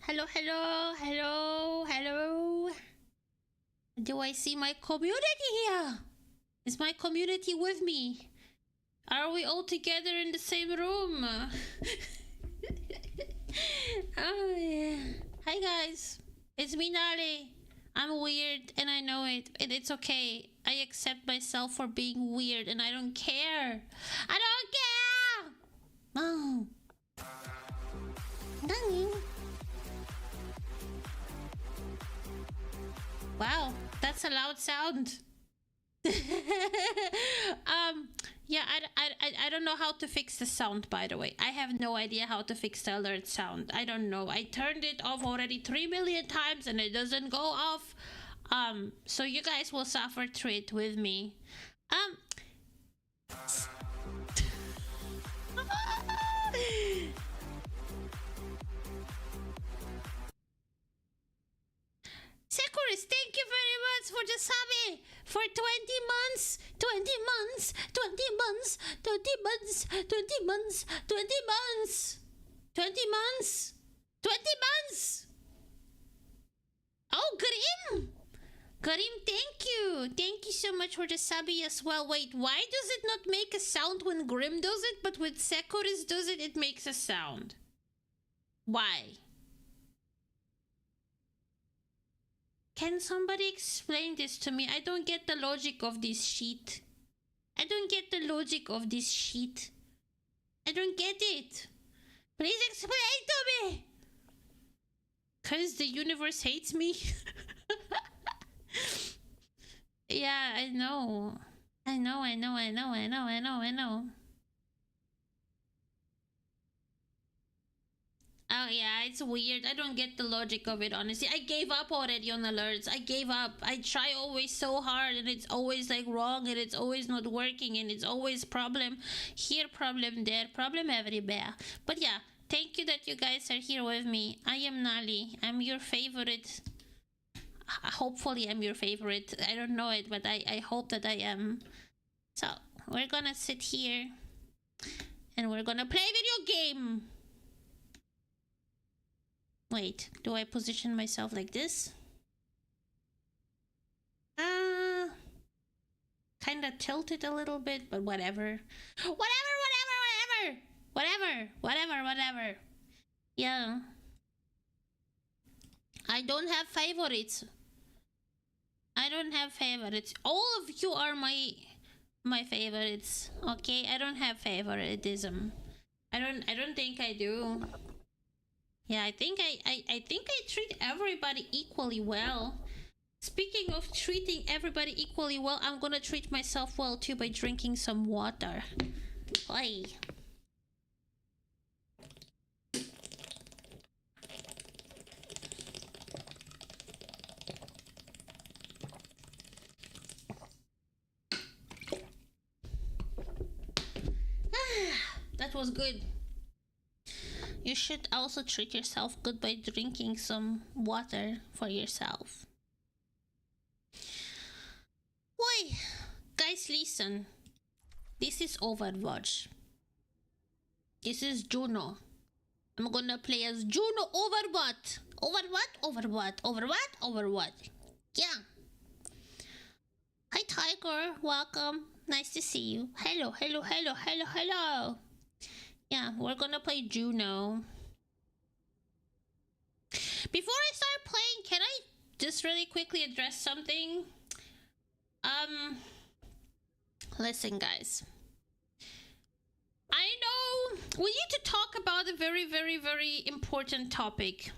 Hello, hello, hello, hello. Do I see my community here? Is my community with me? Are we all together in the same room? Oh, yeah. Hi, guys. It's me, Nali. I'm weird and I know it, and it's okay. I accept myself for being weird and I don't care. I don't care! Oh. Wow, that's a loud sound. Yeah, I don't know how to fix the sound, by the way. I have no idea how to fix the alert sound. I don't know. I turned it off already 3 million times and it doesn't go off. So you guys will suffer through it with me. Sekuris, thank you very much for the sabi. For 20 months, 20 months, 20 months, 20 months, 20 months, 20 months, 20 months, 20 months. Oh, Karim! Karim, thank you. Thank you so much for the sabi as well. Wait, why does it not make a sound when Grim does it, but when Sekuris does it, it makes a sound? Why? Can somebody explain this to me? I don't get the logic of this shit. I don't get the logic of this shit. I don't get it. Please explain to me. Cause the universe hates me. Yeah, I know. I know. Oh yeah, it's weird. I don't get the logic of it, honestly. I gave up already on alerts. I gave up. I try always so hard and it's always like wrong and it's always not working and it's always problem here, problem there, problem everywhere. But yeah, thank you that you guys are here with me. I am Nali. I'm your favorite. Hopefully I'm your favorite. I don't know it, but I hope that I am. So we're gonna sit here and we're gonna play video game. Wait, do I position myself like this? Kinda tilted a little bit, but whatever. Whatever. Yeah. I don't have favorites. All of you are my favorites. Okay, I don't have favoritism. I don't think I do. Yeah, I think I treat everybody equally well. Speaking of treating everybody equally well, I'm gonna treat myself well too by drinking some water. Oi. That was good. You should also treat yourself good by drinking some water for yourself. Why? Guys, listen. This is Overwatch. This is Juno. I'm gonna play as Juno over what? Over what? Yeah. Hi, Tiger. Welcome. Nice to see you. Hello. Yeah, we're gonna play Juno. Before I start playing, can I just really quickly address something? Listen, guys. I know we need to talk about a very, very, very important topic.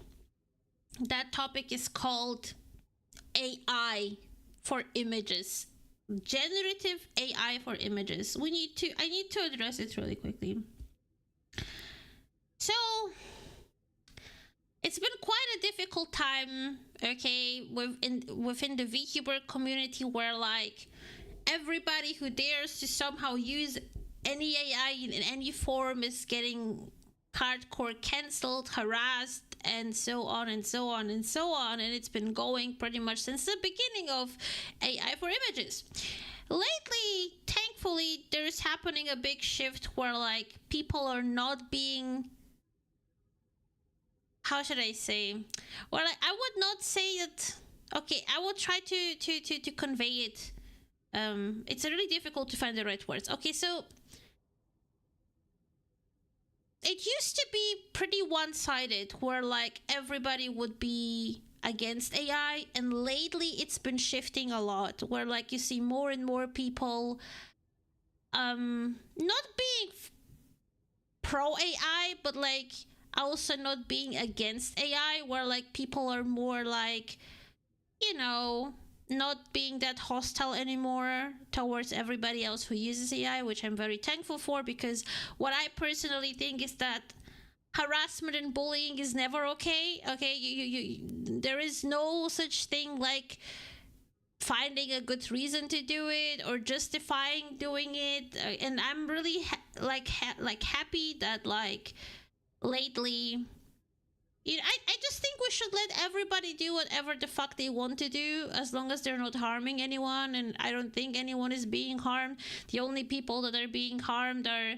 That topic is called AI for images. Generative AI for images. I need to address it really quickly. So it's been quite a difficult time, okay, within the VTuber community, where like everybody who dares to somehow use any AI in any form is getting hardcore cancelled, harassed, and so on, and it's been going pretty much since the beginning of AI for images. Lately, thankfully, there's happening a big shift where like people are not being how should I say? Well, I would not say that. Okay, I will try to convey it. It's really difficult to find the right words. Okay, so it used to be pretty one-sided, where like everybody would be against AI, and lately it's been shifting a lot, where like you see more and more people not being pro AI, but like also not being against AI, where like people are more like, you know, not being that hostile anymore towards everybody else who uses AI, which I'm very thankful for, because what I personally think is that harassment and bullying is never okay. Okay, there is no such thing like finding a good reason to do it or justifying doing it. And I'm really happy that like lately, you know, I just think we should let everybody do whatever the fuck they want to do, as long as they're not harming anyone. And I don't think anyone is being harmed. The only people that are being harmed are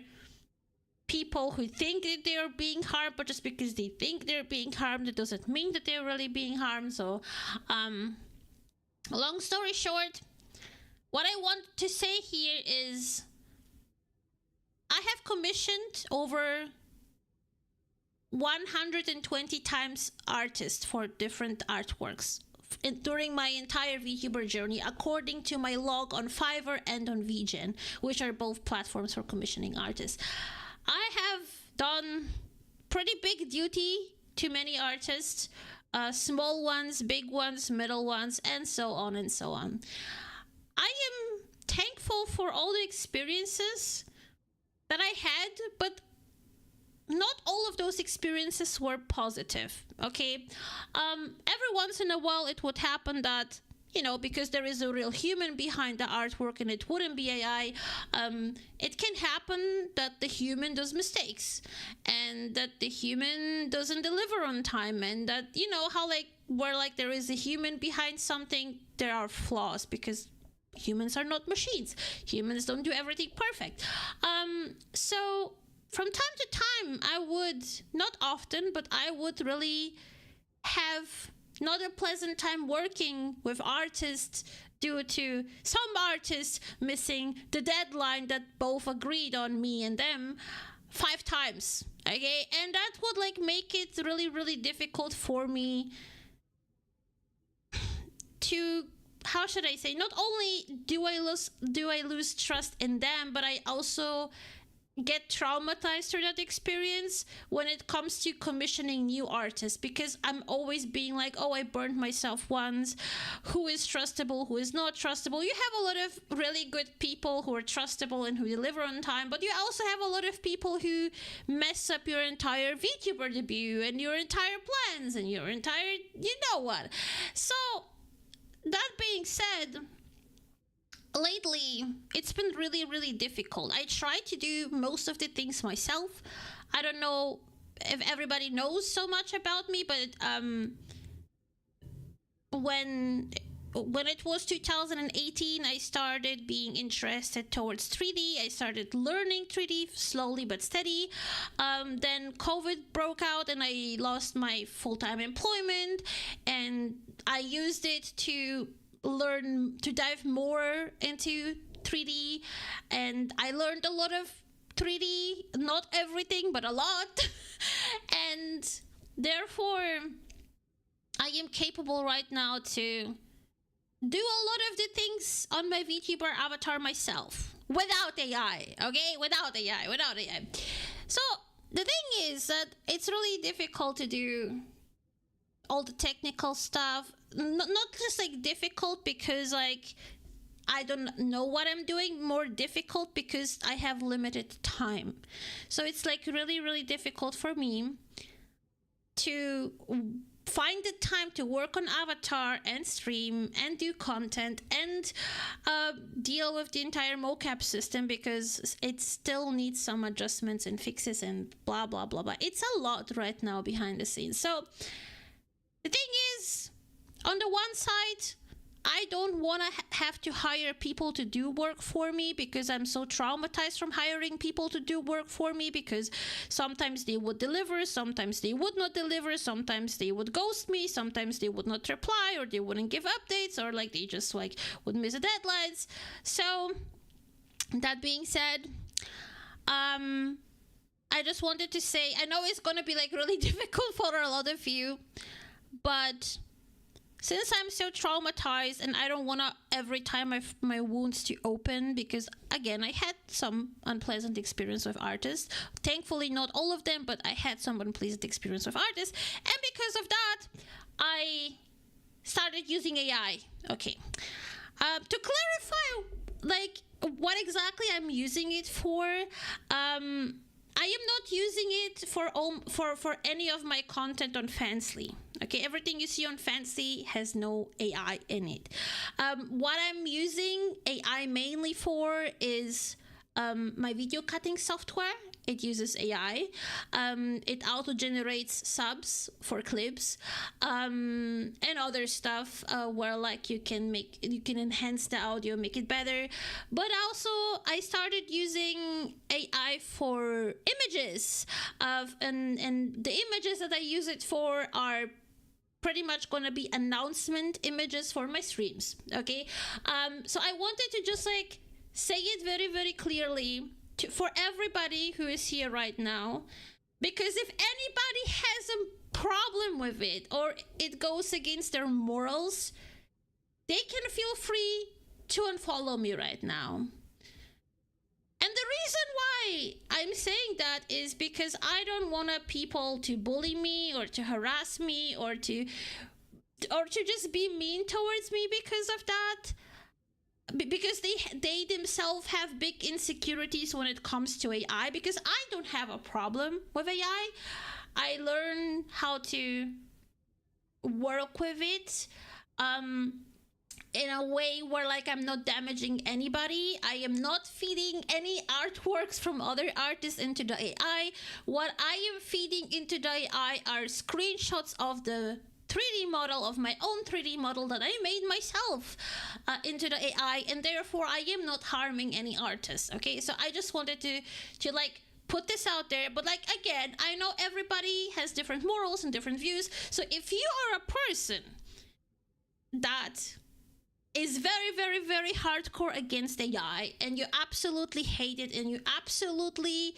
people who think that they're being harmed, but just because they think they're being harmed, it doesn't mean that they're really being harmed. So long story short, what I want to say here is I have commissioned over 120 times artists for different artworks during my entire VTuber journey, according to my log on Fiverr and on VGen, which are both platforms for commissioning artists. I have done pretty big duty to many artists, small ones, big ones, middle ones, and so on and so on. I am thankful for all the experiences that I had, but not all of those experiences were positive. Okay, every once in a while it would happen that, you know, because there is a real human behind the artwork and it wouldn't be AI, it can happen that the human does mistakes and that the human doesn't deliver on time, and that, you know, how like where like there is a human behind something, there are flaws, because humans are not machines. Humans don't do everything perfect. So from time to time, I would, not often, but I would really have not a pleasant time working with artists due to some artists missing the deadline that both agreed on, me and them, 5 times. Okay, and that would like make it really, really difficult for me to, how should I say, not only do I lose trust in them, but I also get traumatized through that experience when it comes to commissioning new artists, because I'm always being like, oh, I burned myself once. Who is trustable? Who is not trustable? You have a lot of really good people who are trustable and who deliver on time, but you also have a lot of people who mess up your entire VTuber debut and your entire plans and your entire, you know what. So that being said, lately it's been really, really difficult. I try to do most of the things myself. I don't know if everybody knows so much about me, but when it was 2018, I started being interested towards 3D. I started learning 3D slowly but steady. Then COVID broke out and I lost my full-time employment, and I used it to learn, to dive more into 3D, and I learned a lot of 3D, not everything, but a lot. And therefore, I am capable right now to do a lot of the things on my VTuber avatar myself, without AI, okay? Without AI. So, the thing is that it's really difficult to do all the technical stuff. Not just like difficult because like I don't know what I'm doing, more difficult because I have limited time. So it's like really, really difficult for me to find the time to work on avatar and stream and do content and deal with the entire mocap system, because it still needs some adjustments and fixes and blah blah blah blah. It's a lot right now behind the scenes. So the thing is, on the one side, I don't want to have to hire people to do work for me, because I'm so traumatized from hiring people to do work for me, because sometimes they would deliver, sometimes they would not deliver, sometimes they would ghost me, sometimes they would not reply, or they wouldn't give updates, or like they just like would miss the deadlines. So that being said, I just wanted to say, I know it's gonna be like really difficult for a lot of you, but since I'm so traumatized and I don't want to every time my wounds to open, because again, I had some unpleasant experience with artists. Thankfully, not all of them, but I had some unpleasant experience with artists. And because of that, I started using AI. Okay. To clarify, like, what exactly I'm using it for, I am not using it for any of my content on Fansly. Okay, everything you see on Fansly has no AI in it. What I'm using AI mainly for is my video cutting software. It uses AI. It auto generates subs for clips, and other stuff where like you can enhance the audio, make it better. But also I started using AI for images and the images that I use it for are pretty much gonna be announcement images for my streams. Okay, so I wanted to just like say it very, very clearly for everybody who is here right now, because if anybody has a problem with it or it goes against their morals, they can feel free to unfollow me right now. And the reason why I'm saying that is because I don't want people to bully me or to harass me or to just be mean towards me because of that. Because they themselves have big insecurities when it comes to AI, because I don't have a problem with AI. I learn how to work with it in a way where like I'm not damaging anybody. I am not feeding any artworks from other artists into the AI. What I am feeding into the AI are screenshots of the 3D model of my own 3D model that I made myself into the AI, and therefore I am not harming any artist. Okay, so I just wanted to like put this out there. But like again, I know everybody has different morals and different views. So if you are a person that is very, very, very hardcore against AI and you absolutely hate it and you absolutely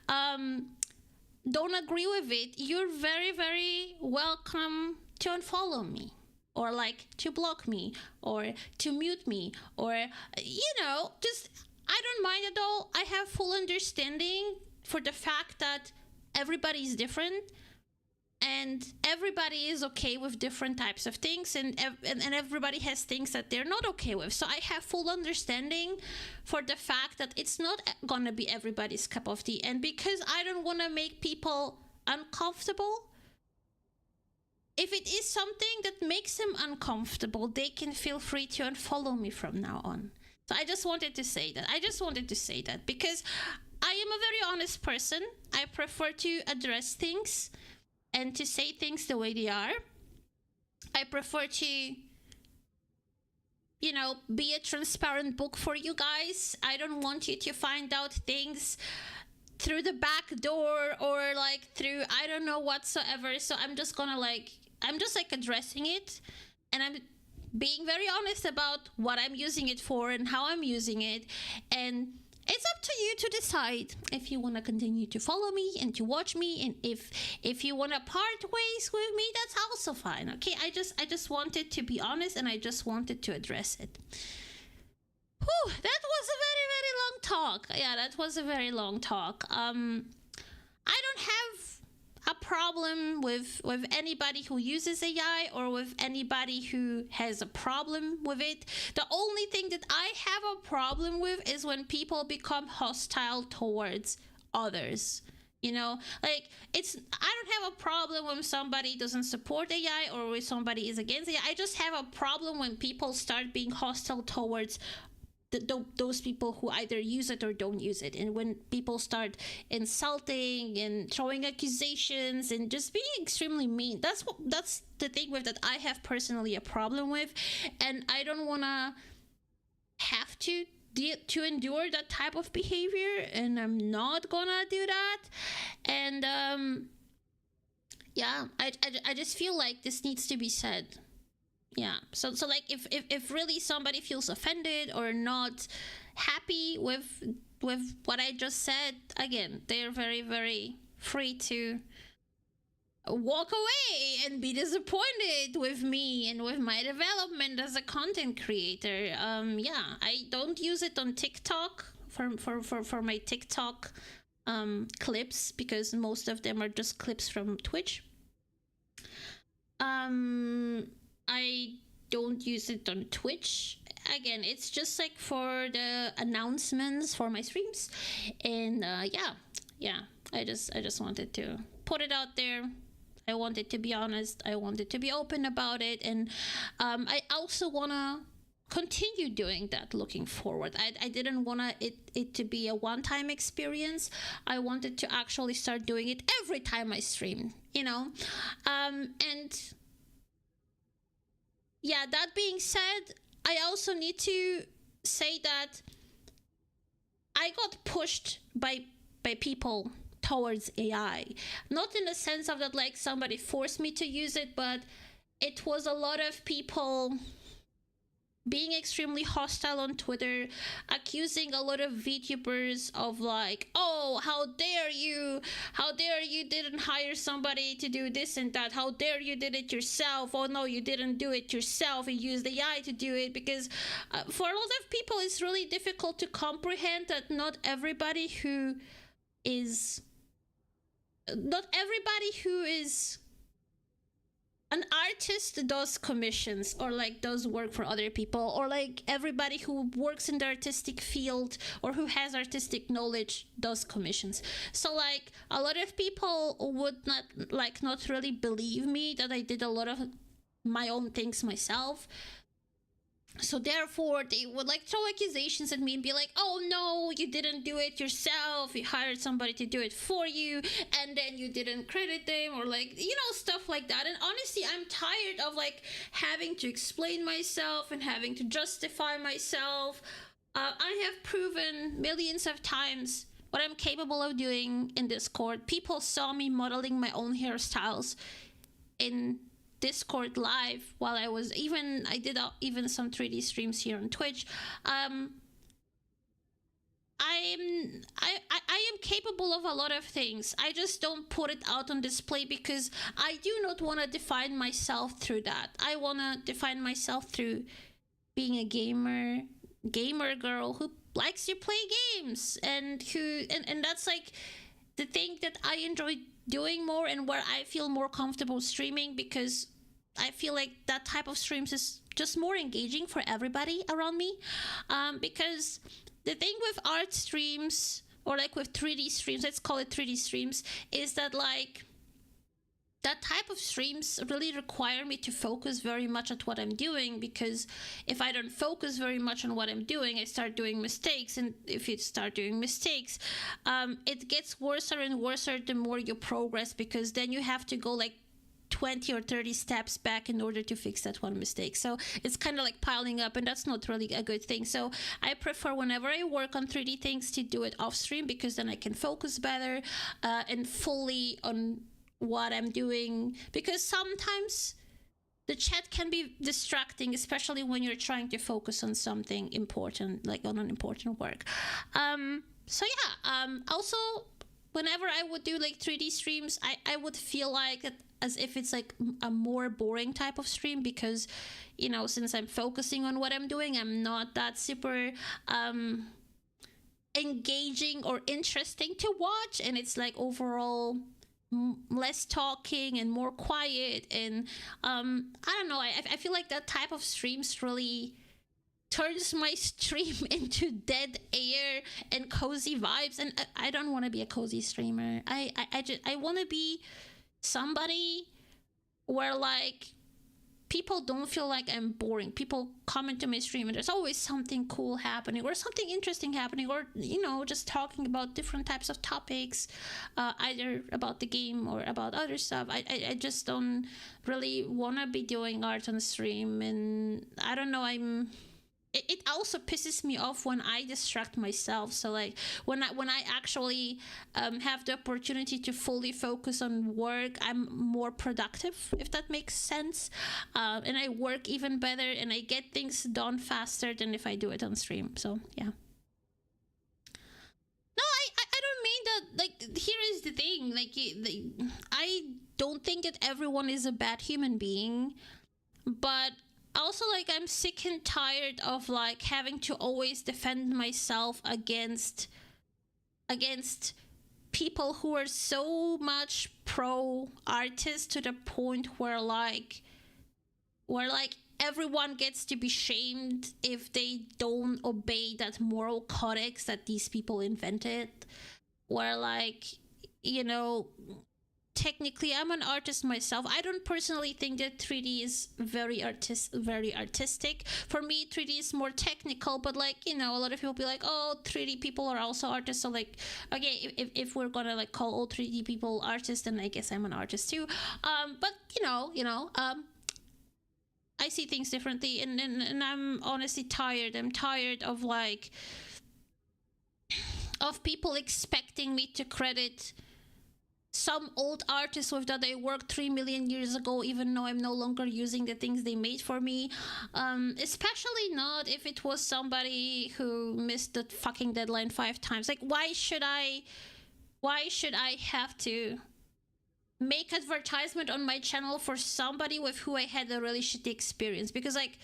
don't agree with it, you're very, very welcome to unfollow me, or like to block me, or to mute me, or just I don't mind at all. I have full understanding for the fact that everybody is different and everybody is okay with different types of things, and everybody has things that they're not okay with. So I have full understanding for the fact that it's not gonna be everybody's cup of tea, and because I don't want to make people uncomfortable, if it is something that makes them uncomfortable, they can feel free to unfollow me from now on. So I just wanted to say that. Because I am a very honest person. I prefer to address things and to say things the way they are. I prefer to, be a transparent book for you guys. I don't want you to find out things through the back door or like through I don't know whatsoever. So I'm just addressing it, and I'm being very honest about what I'm using it for and how I'm using it. And it's up to you to decide if you want to continue to follow me and to watch me, and if you want to part ways with me, that's also fine. Okay, I just wanted to be honest, and I just wanted to address it. Whew, that was a very, very long talk. Yeah, that was a very long talk. I don't have a problem with anybody who uses AI or with anybody who has a problem with it. The only thing that I have a problem with is when people become hostile towards others. Like I don't have a problem when somebody doesn't support AI or when somebody is against AI. I just have a problem when people start being hostile towards those people who either use it or don't use it. And when people start insulting and throwing accusations and just being extremely mean, that's the thing with that I have personally a problem with, and I don't want to have to endure that type of behavior, and I'm not gonna do that. And yeah, I just feel like this needs to be said. Yeah, so like if really somebody feels offended or not happy with what I just said, again, they're very, very free to walk away and be disappointed with me and with my development as a content creator. Yeah, I don't use it on TikTok for my TikTok clips, because most of them are just clips from Twitch. I don't use it on Twitch. Again, it's just like for the announcements for my streams. And yeah, I just wanted to put it out there. I wanted to be honest. I wanted to be open about it. And I also want to continue doing that looking forward. I didn't want it to be a one-time experience. I wanted to actually start doing it every time I stream, you know? And yeah, that being said, I also need to say that I got pushed by people towards AI. Not in the sense of that like somebody forced me to use it, but it was a lot of people being extremely hostile on Twitter, accusing a lot of VTubers of like, oh, how dare you didn't hire somebody to do this and that, how dare you did it yourself, oh no, you didn't do it yourself, you used AI to do it. Because for a lot of people it's really difficult to comprehend that not everybody who is an artist does commissions or like does work for other people, or like everybody who works in the artistic field or who has artistic knowledge does commissions. So like a lot of people would not really believe me that I did a lot of my own things myself. So therefore they would like throw accusations at me and be like, oh no, you didn't do it yourself, you hired somebody to do it for you, and then you didn't credit them, or like, you know, stuff like that. And honestly, I'm tired of like having to explain myself and having to justify myself. I have proven millions of times what I'm capable of doing in Discord. People saw me modeling my own hairstyles in Discord live while I did even some 3D streams here on Twitch. I am capable of a lot of things. I just don't put it out on display because I do not want to define myself through that. I want to define myself through being a gamer girl who likes to play games, and that's like the thing that I enjoy doing more, and where I feel more comfortable streaming, because I feel like that type of streams is just more engaging for everybody around me. Because the thing with art streams, or like with 3D streams, let's call it 3D streams, is that like that type of streams really require me to focus very much at what I'm doing, because if I don't focus very much on what I'm doing, I start doing mistakes. And if you start doing mistakes, it gets worse and worse the more you progress, because then you have to go like 20 or 30 steps back in order to fix that one mistake. So it's kind of like piling up, and that's not really a good thing. So I prefer, whenever I work on 3D things, to do it off stream, because then I can focus better and fully on what I'm doing. Because sometimes the chat can be distracting, especially when you're trying to focus on something important, like on an important work. So yeah, also whenever I would do like 3D streams, I would feel like it as if it's like a more boring type of stream, because, you know, since I'm focusing on what I'm doing, I'm not that super engaging or interesting to watch, and it's like overall less talking and more quiet. And I don't know, I feel like that type of streams really turns my stream into dead air and cozy vibes, and I don't want to be a cozy streamer. I want to be somebody where like people don't feel like I'm boring. People come into my stream and there's always something cool happening or something interesting happening, or just talking about different types of topics, either about the game or about other stuff. I just don't really want to be doing art on stream, and I don't know, it also pisses me off when I distract myself. So like when I actually have the opportunity to fully focus on work, I'm more productive, if that makes sense, and I work even better and I get things done faster than if I do it on stream. So yeah. No, I don't mean that. Like, here is the thing. Like, I don't think that everyone is a bad human being, but also, like, I'm sick and tired of like having to always defend myself against people who are so much pro artists to the point where everyone gets to be shamed if they don't obey that moral codex that these people invented. Where, like, technically I'm an artist myself. I don't personally think that 3D is very artistic. For me, 3D is more technical, but like, a lot of people be like, oh, 3D people are also artists. So like, okay, if we're gonna like call all 3D people artists, then I guess I'm an artist too. But I see things differently, and I'm honestly tired. I'm tired of like of people expecting me to credit some old artists with that I worked 3 million years ago, even though I'm no longer using the things they made for me. Especially not if it was somebody who missed the fucking deadline 5 times. Like, why should I have to make advertisement on my channel for somebody with who I had a really shitty experience? Because like,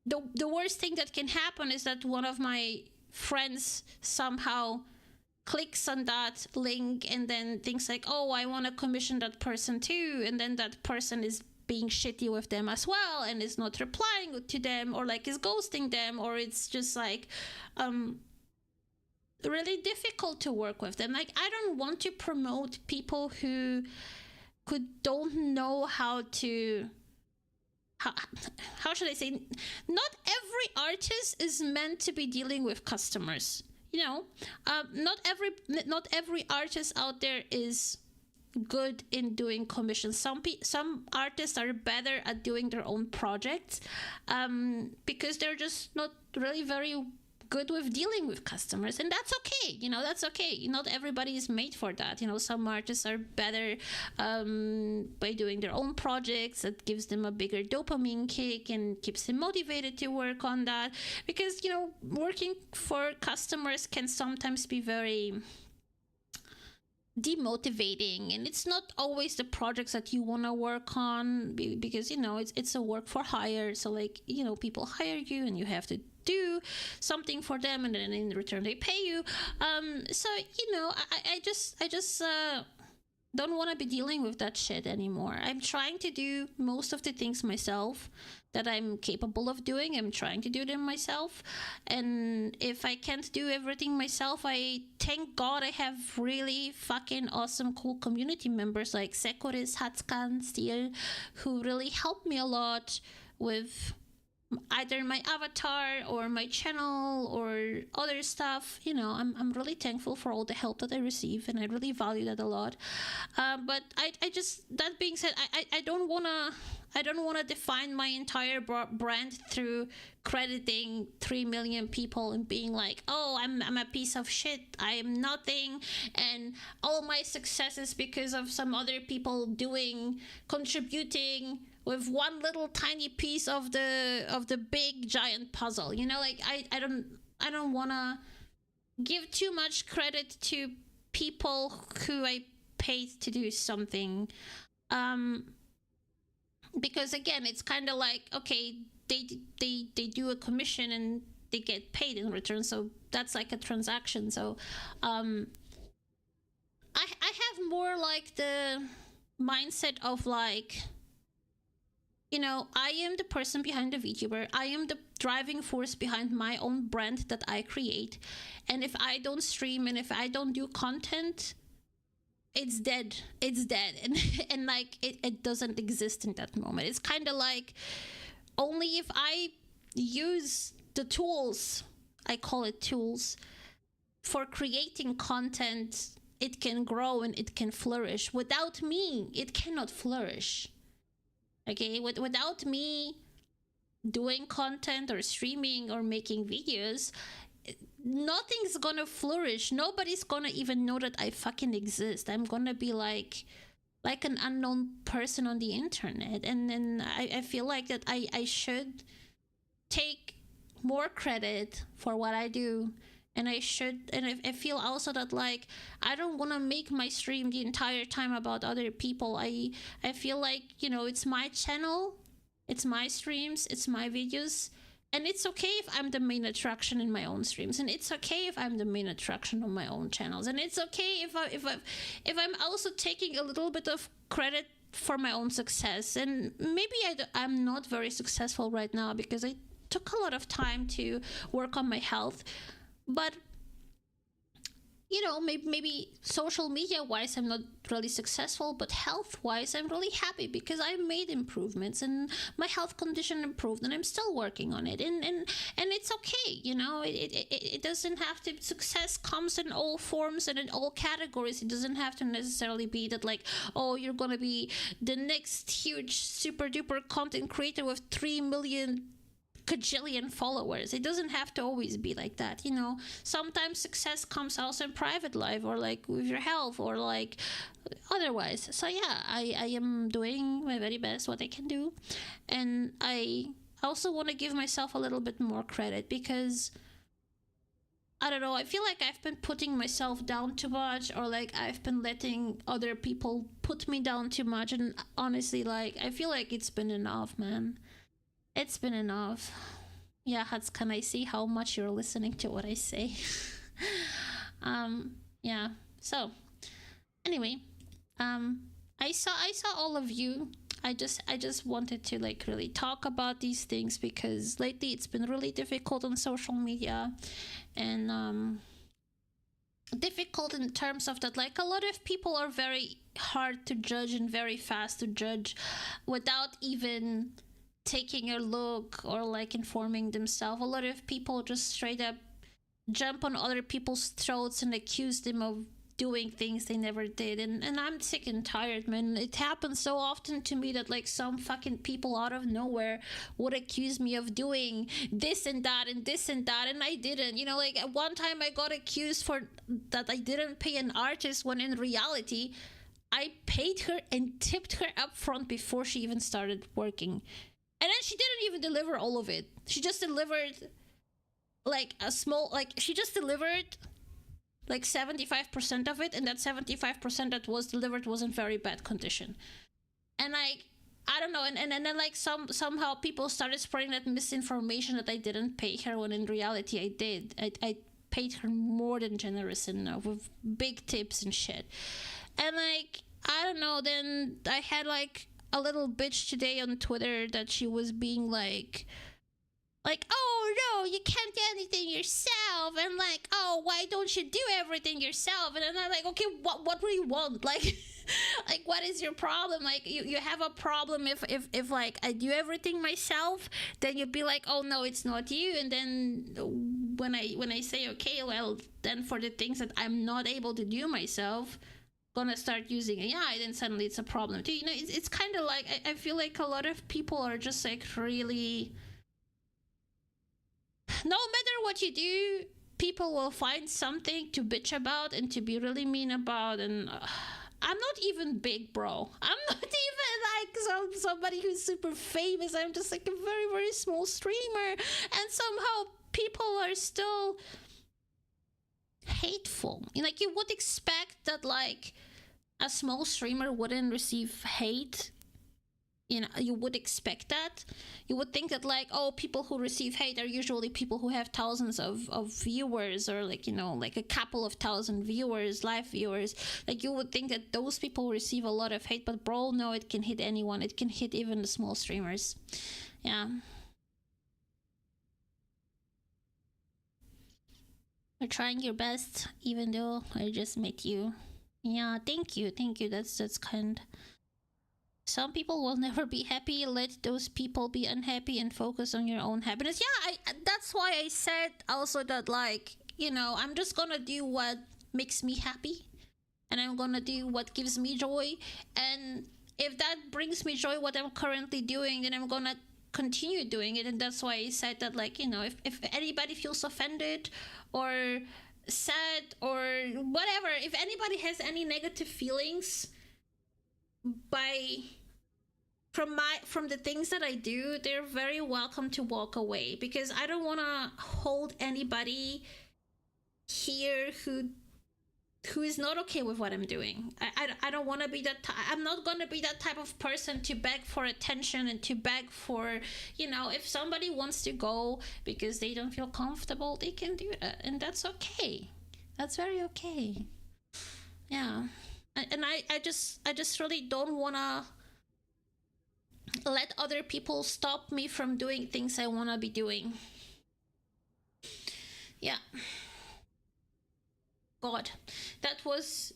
the worst thing that can happen is that one of my friends somehow clicks on that link and then thinks like, oh, I want to commission that person too, and then that person is being shitty with them as well and is not replying to them, or like is ghosting them, or it's just like really difficult to work with them. Like, I don't want to promote people who don't know how to how should I say, not every artist is meant to be dealing with customers. Not every artist out there is good in doing commissions. Some artists are better at doing their own projects, because they're just not really very good with dealing with customers, and that's okay. That's okay. Not everybody is made for that. Some artists are better by doing their own projects. That gives them a bigger dopamine kick and keeps them motivated to work on that, because working for customers can sometimes be very demotivating, and it's not always the projects that you want to work on, because it's a work for hire. So like, people hire you and you have to do something for them, and then in return they pay you. So I just don't want to be dealing with that shit anymore. I'm trying to do most of the things myself that I'm capable of doing. I'm trying to do them myself, and if I can't do everything myself, I thank God I have really fucking awesome, cool community members like Sekoris, Hatskan, Steel, who really help me a lot with either my avatar or my channel or other stuff. I'm really thankful for all the help that I receive, and I really value that a lot. But I just, that being said, I don't wanna define my entire brand through crediting 3 million people and being like, oh, I'm a piece of shit, I am nothing, and all my success is because of some other people contributing with one little tiny piece of the big giant puzzle. Like, I don't want to give too much credit to people who I paid to do something, because again, it's kind of like, okay, they do a commission and they get paid in return, so that's like a transaction. So I have more like the mindset of like, I am the person behind the VTuber. I am the driving force behind my own brand that I create. And if I don't stream and if I don't do content, it's dead. It's dead. And like it doesn't exist in that moment. It's kind of like only if I use the tools, I call it tools, for creating content, it can grow and it can flourish. Without me, it cannot flourish. Okay, without me doing content or streaming or making videos, nothing's gonna flourish. Nobody's gonna even know that I fucking exist. I'm gonna be like an unknown person on the internet. And then I feel like that I should take more credit for what I do. And I should, and I feel also that like I don't want to make my stream the entire time about other people. I feel like, you know, it's my channel, it's my streams, it's my videos, and it's okay if I'm the main attraction in my own streams, and it's okay if I'm the main attraction on my own channels, and it's okay if I'm also taking a little bit of credit for my own success. And maybe I'm not very successful right now because I took a lot of time to work on my health, but you know, maybe social media wise I'm not really successful, but health wise I'm really happy because I made improvements and my health condition improved, and I'm still working on it. And it's okay, you know. It doesn't have to, success comes in all forms and in all categories. It doesn't have to necessarily be that like, oh, you're gonna be the next huge super duper content creator with 3 million cajillion followers. It doesn't have to always be like that, you know. Sometimes success comes also in private life, or like with your health, or like otherwise. So yeah, I am doing my very best, what I can do. And I also want to give myself a little bit more credit because I don't know, I feel like I've been putting myself down too much, or like I've been letting other people put me down too much. And honestly, like I feel like it's been enough, man. It's been enough. Yeah, Hatsukan, I see how much you're listening to what I say. Yeah. So, anyway, I saw all of you. I just wanted to like really talk about these things because lately it's been really difficult on social media, and difficult in terms of that like a lot of people are very hard to judge and very fast to judge without even taking a look or like informing themselves. A lot of people just straight up jump on other people's throats and accuse them of doing things they never did. And I'm sick and tired, man. It happens so often to me that like some fucking people out of nowhere would accuse me of doing this and that and this and that, and I didn't. You know, like at one time I got accused for that I didn't pay an artist, when in reality I paid her and tipped her up front before she even started working. And then she didn't even deliver all of it. She just delivered like a small, like she just delivered like 75% of it, and that 75% that was delivered was in very bad condition. And like I don't know, and then like somehow people started spreading that misinformation that I didn't pay her, when in reality I did. I paid her more than generous enough with big tips and shit. And like I don't know, then I had like a little bitch today on Twitter that she was being like, oh no, you can't do anything yourself, and like, oh, why don't you do everything yourself? And then I'm like, okay, what do you want? Like like what is your problem? Like you have a problem if like I do everything myself, then you'd be like, oh no, it's not you. And then when I say, okay, well then for the things that I'm not able to do myself, gonna start using AI, then suddenly it's a problem too. You know, it's kind of like I feel like a lot of people are just like really, no matter what you do, people will find something to bitch about and to be really mean about. And I'm not even big, bro. I'm not even like somebody who's super famous. I'm just like a very, very small streamer, and somehow people are still hateful. Like you would expect that like a small streamer wouldn't receive hate. You know, you would expect that. You would think that like, oh, people who receive hate are usually people who have thousands of viewers, or like, you know, like a couple of thousand viewers, live viewers. Like you would think that those people receive a lot of hate, but bro, no, it can hit anyone. It can hit even the small streamers. Yeah. You're trying your best, even though I just met you. Yeah, thank you. That's kind. Some people will never be happy. Let those people be unhappy and focus on your own happiness. Yeah, that's why I said also that, like, I'm just gonna do what makes me happy, and I'm gonna do what gives me joy. And if that brings me joy, what I'm currently doing, then I'm gonna continue doing it. And that's why I said that, like, if anybody feels offended or sad or whatever, if anybody has any negative feelings by from the things that I do, they're very welcome to walk away, because I don't want to hold anybody here who is not okay with what I'm doing. I don't want to be that. I'm not going to be that type of person to beg for attention and to beg for, if somebody wants to go because they don't feel comfortable, they can do that, and that's okay. That's very okay. Yeah, and I just really don't want to let other people stop me from doing things I want to be doing. Yeah. God, that was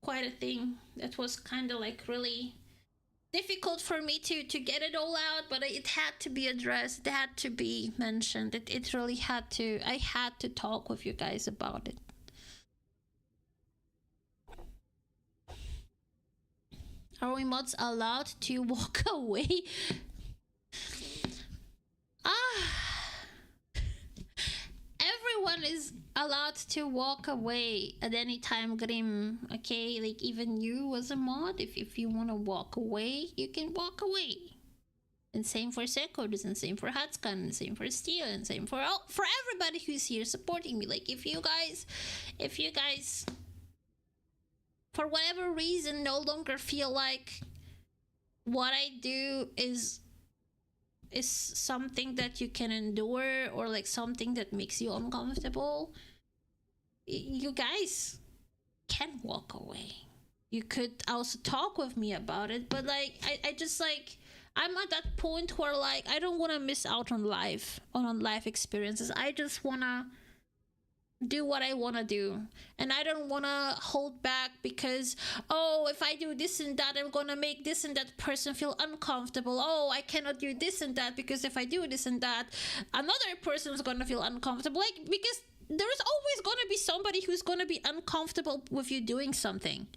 quite a thing. That was kind of like really difficult for me to get it all out, but it had to be addressed. It had to be mentioned. It really had to. I had to talk with you guys about it. Are we mods allowed to walk away? Ah, everyone is allowed to walk away at any time, Grim. Okay, like even you as a mod, if you want to walk away, you can walk away. And same for Sekodus, and same for Hatskan, and same for Steel, and same for everybody who's here supporting me. Like if you guys for whatever reason no longer feel like what I do is something that you can endure, or like something that makes you uncomfortable, you guys can walk away. You could also talk with me about it, but like I just like I'm at that point where like I don't want to miss out on life experiences. I just want to do what I want to do, and I don't want to hold back because, oh, if I do this and that, I'm gonna make this and that person feel uncomfortable. Oh, I cannot do this and that because if I do this and that, another person is gonna feel uncomfortable. Like, because there's always gonna be somebody who's gonna be uncomfortable with you doing something.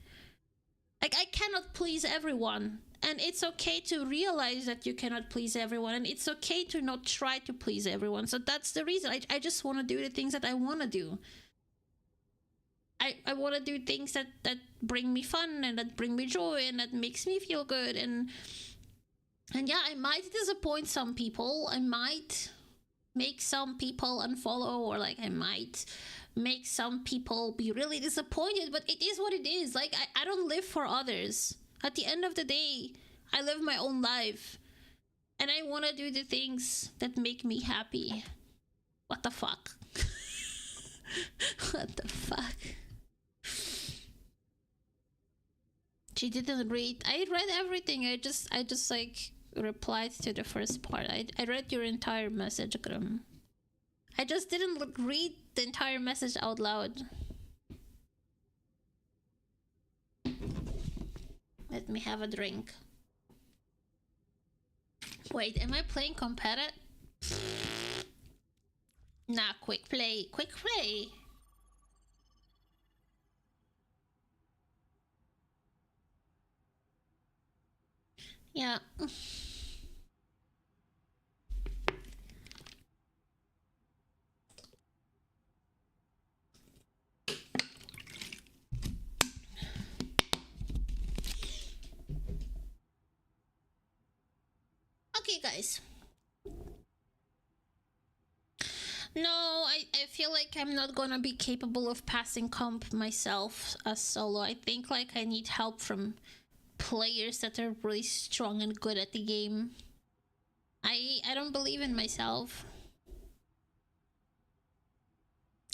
Like, I cannot please everyone, and it's okay to realize that you cannot please everyone, and it's okay to not try to please everyone. So that's the reason I just want to do the things that I want to do. I want to do things that bring me fun and that bring me joy and that makes me feel good. And yeah, I might disappoint some people. I might make some people unfollow, or like I might make some people be really disappointed, but it is what it is. Like, I don't live for others. At the end of the day, I live my own life, and I want to do the things that make me happy. What the fuck? What the fuck? She didn't read. I read everything. I just like replied to the first part. I read your entire message, Grim. I just didn't read the entire message out loud. Let me have a drink. Wait, am I playing competitive? Nah, quick play. Quick play. Yeah. Okay, guys. No, I feel like I'm not gonna be capable of passing comp myself as solo. I think like I need help from players that are really strong and good at the game. I don't believe in myself.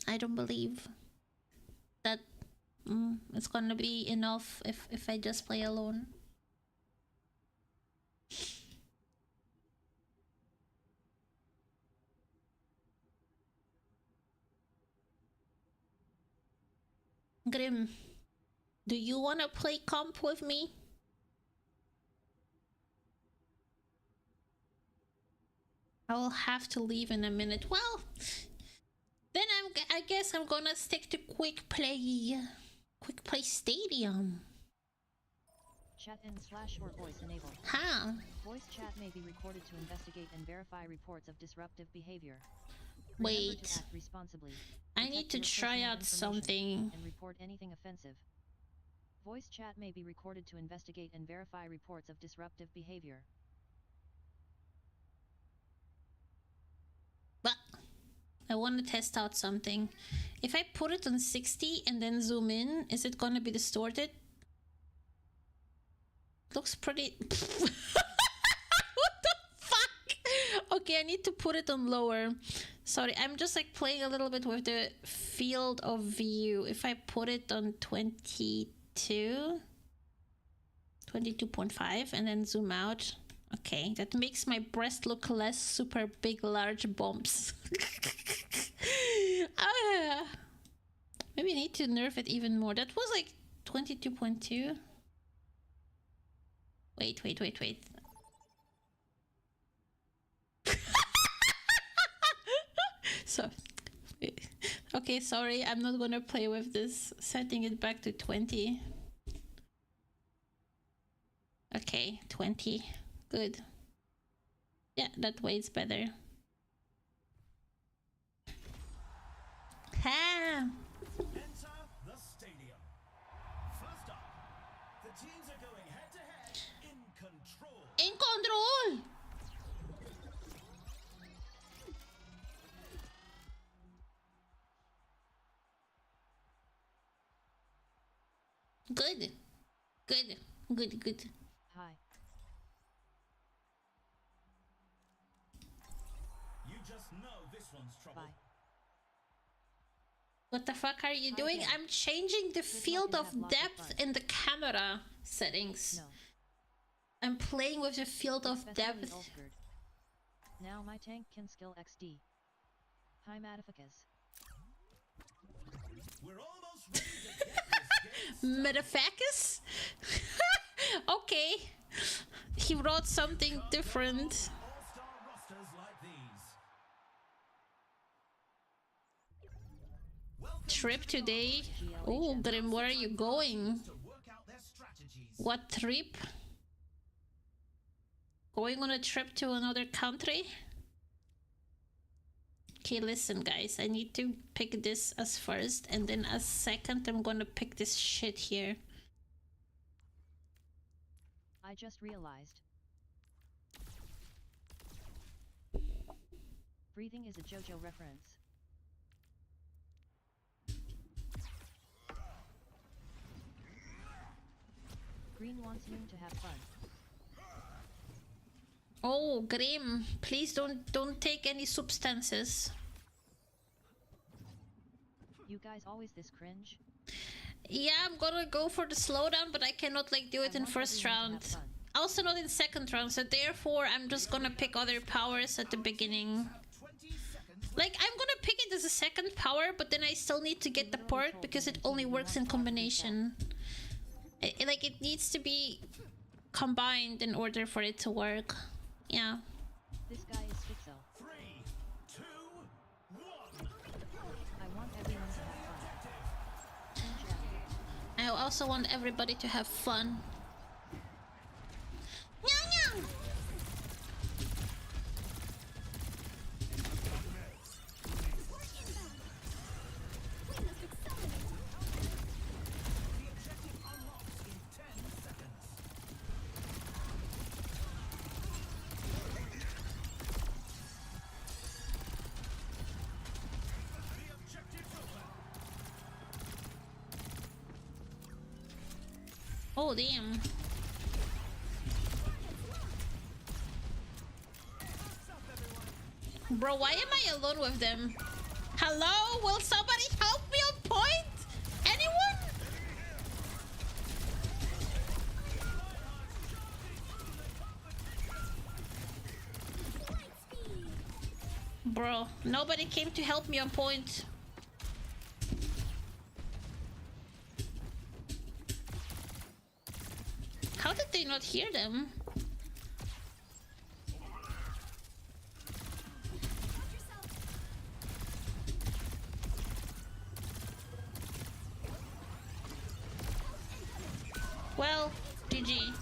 I don't believe that it's gonna be enough if I just play alone. Grim, Do you want to play comp with me? I'll have to leave in a minute. Well, then I guess I'm gonna stick to quick play. Quick play stadium. Chat in/or voice enabled. Huh? Voice chat may be recorded to investigate and verify reports of disruptive behavior. Wait. Remember to act responsibly. I need to try out something. And report anything offensive. Voice chat may be recorded to investigate and verify reports of disruptive behavior. But I want to test out something. If I put it on 60 and then zoom in, is it gonna be distorted? Looks pretty... What the fuck? Okay, I need to put it on lower. Sorry, I'm just like playing a little bit with the field of view. If I put it on 22... 22.5 and then zoom out. Okay, that makes my breast look less super big, large bumps. Maybe I need to nerf it even more. That was like 22.2. Wait. So, okay, sorry, I'm not gonna play with this. Setting it back to 20. Okay, 20. Good. Yeah, that way it's better. Ha! Enter the stadium. First up, the teams are going head to head in control. In control! Good. Hi. You just know this one's trouble. Bye. What the fuck are you doing? I'm changing the field of depth in the camera settings. No. I'm playing with the field of depth. Ulfgard. Now my tank can skill XD. Hi Madaficus. We're almost ready to get this game Metafacus? Okay. He wrote something different. all-star rosters like these. Welcome Trip today? Oh, Grim, where are you going? to work out their strategies. What trip? Going on a trip to another country? Okay, listen guys, I need to pick this as first, and then as second I'm gonna pick this shit here. I just realized. Breathing is a JoJo reference. Green wants Moon to have fun. Oh, Grim, please don't take any substances. You guys always this cringe? Yeah, I'm gonna go for the slowdown, but I cannot like do it in first round. Also not in second round, so therefore I'm just gonna pick other powers at the beginning. 20 seconds. Like, I'm gonna pick it as a second power, but then I still need to get the perk because it only works in combination. Like, it needs to be combined in order for it to work. Yeah. This guy is schizo. 3, 2, 1. I want everyone to have fun. Team chat. I also want everybody to have fun. Meow meow! The objective unlocks in 10 seconds. The objective's over. Oh, damn. Bro, why am I alone with them? Hello? Will somebody help me on point? Anyone? Bro, nobody came to help me on point. did they not hear them? Well, GG.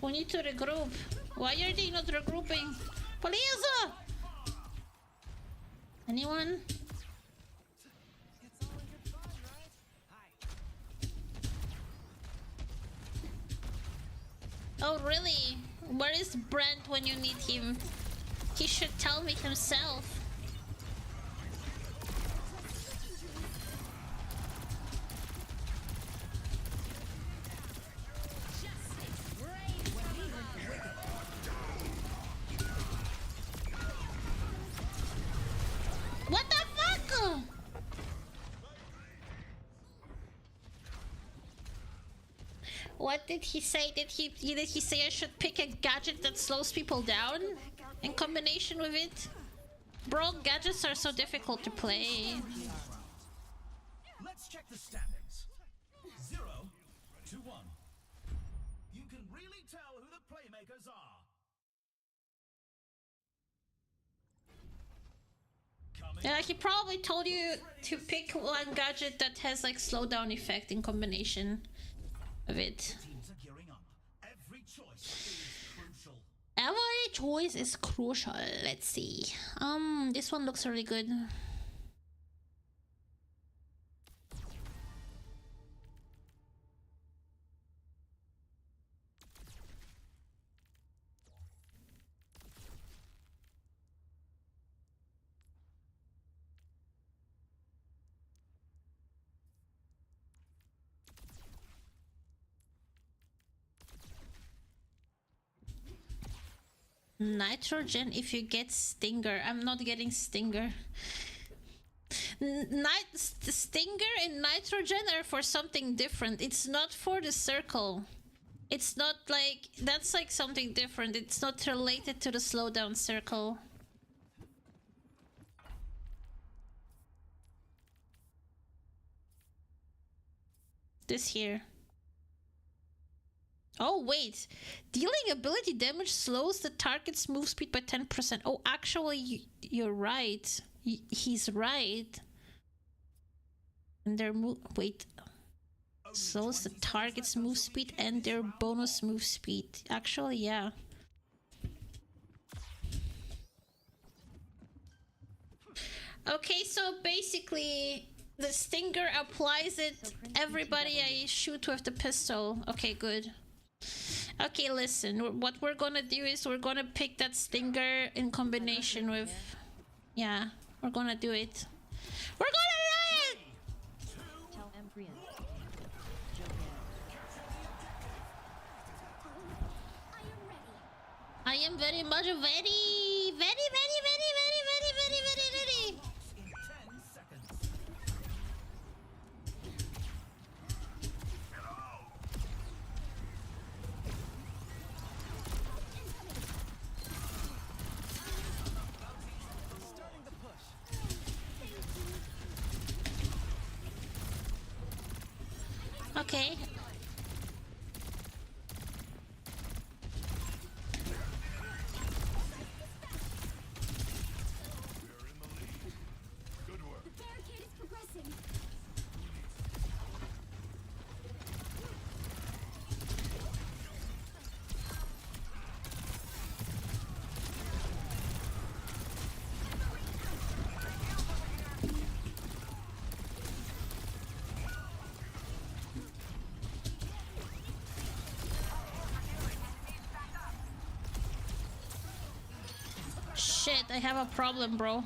We need to regroup. Why are they not regrouping? Please! Anyone? Oh, really? Where is Brent when you need him? He should tell me himself. What the fuck? What did he say? Did he say I should pick a gadget that slows people down in combination with it? Bro, gadgets are so difficult to play. Let's check the standings. 0-1. You can really tell who the playmakers are. Yeah, he probably told you to pick one gadget that has like slowdown effect in combination of it. Teams are gearing up. Every choice is crucial. Every choice is crucial. Let's see. This one looks really good. Nitrogen if you get Stinger. I'm not getting Stinger. Stinger and Nitrogen are for something different. It's not for the circle. It's not like... That's like something different. It's not related to the slowdown circle. This here. Oh, wait. Dealing ability damage slows the target's move speed by 10%. Oh, actually, you're right. He's right. And their move... Wait. Slows the target's move speed and their bonus move speed. Actually, yeah. Okay, so basically... The Stinger applies it everybody I shoot with the pistol. Okay, good. Okay, listen, what we're gonna do is we're gonna pick that Stinger in combination with... Yeah, we're gonna do it. We're gonna do it! Tell Embrian. I am very much very ready. In 10 seconds. Starting the push. Okay. Shit, I have a problem, bro.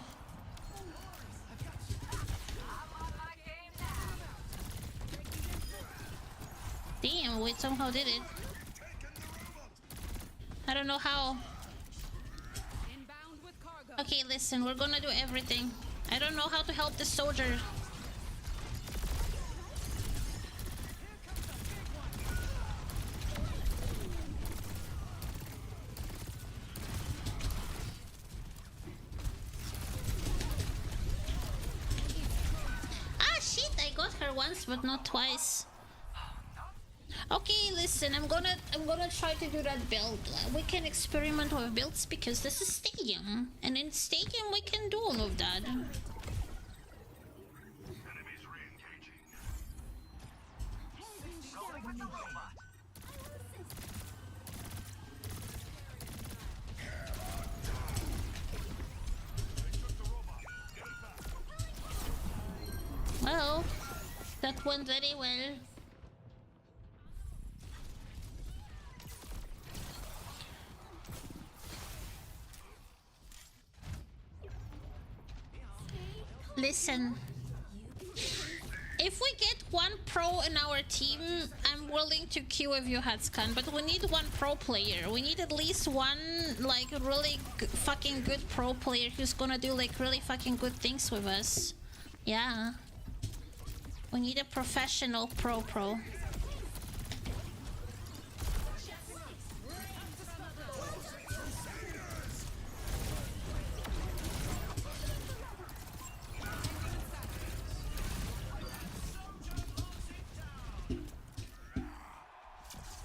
Damn, we somehow did it. I don't know how. Okay, listen, we're gonna do everything. I don't know how to help the soldier. Ah, shit, I got her once, but not twice. Okay, listen, I'm gonna try to do that build. We can experiment with builds because this is stadium, and in stadium we can do all of that. Well, that went very well. Listen, if we get one pro in our team, I'm willing to queue with you, Hatscan, but we need one pro player. We need at least one, like, really fucking good pro player who's gonna do, like, really fucking good things with us. Yeah. We need a professional pro.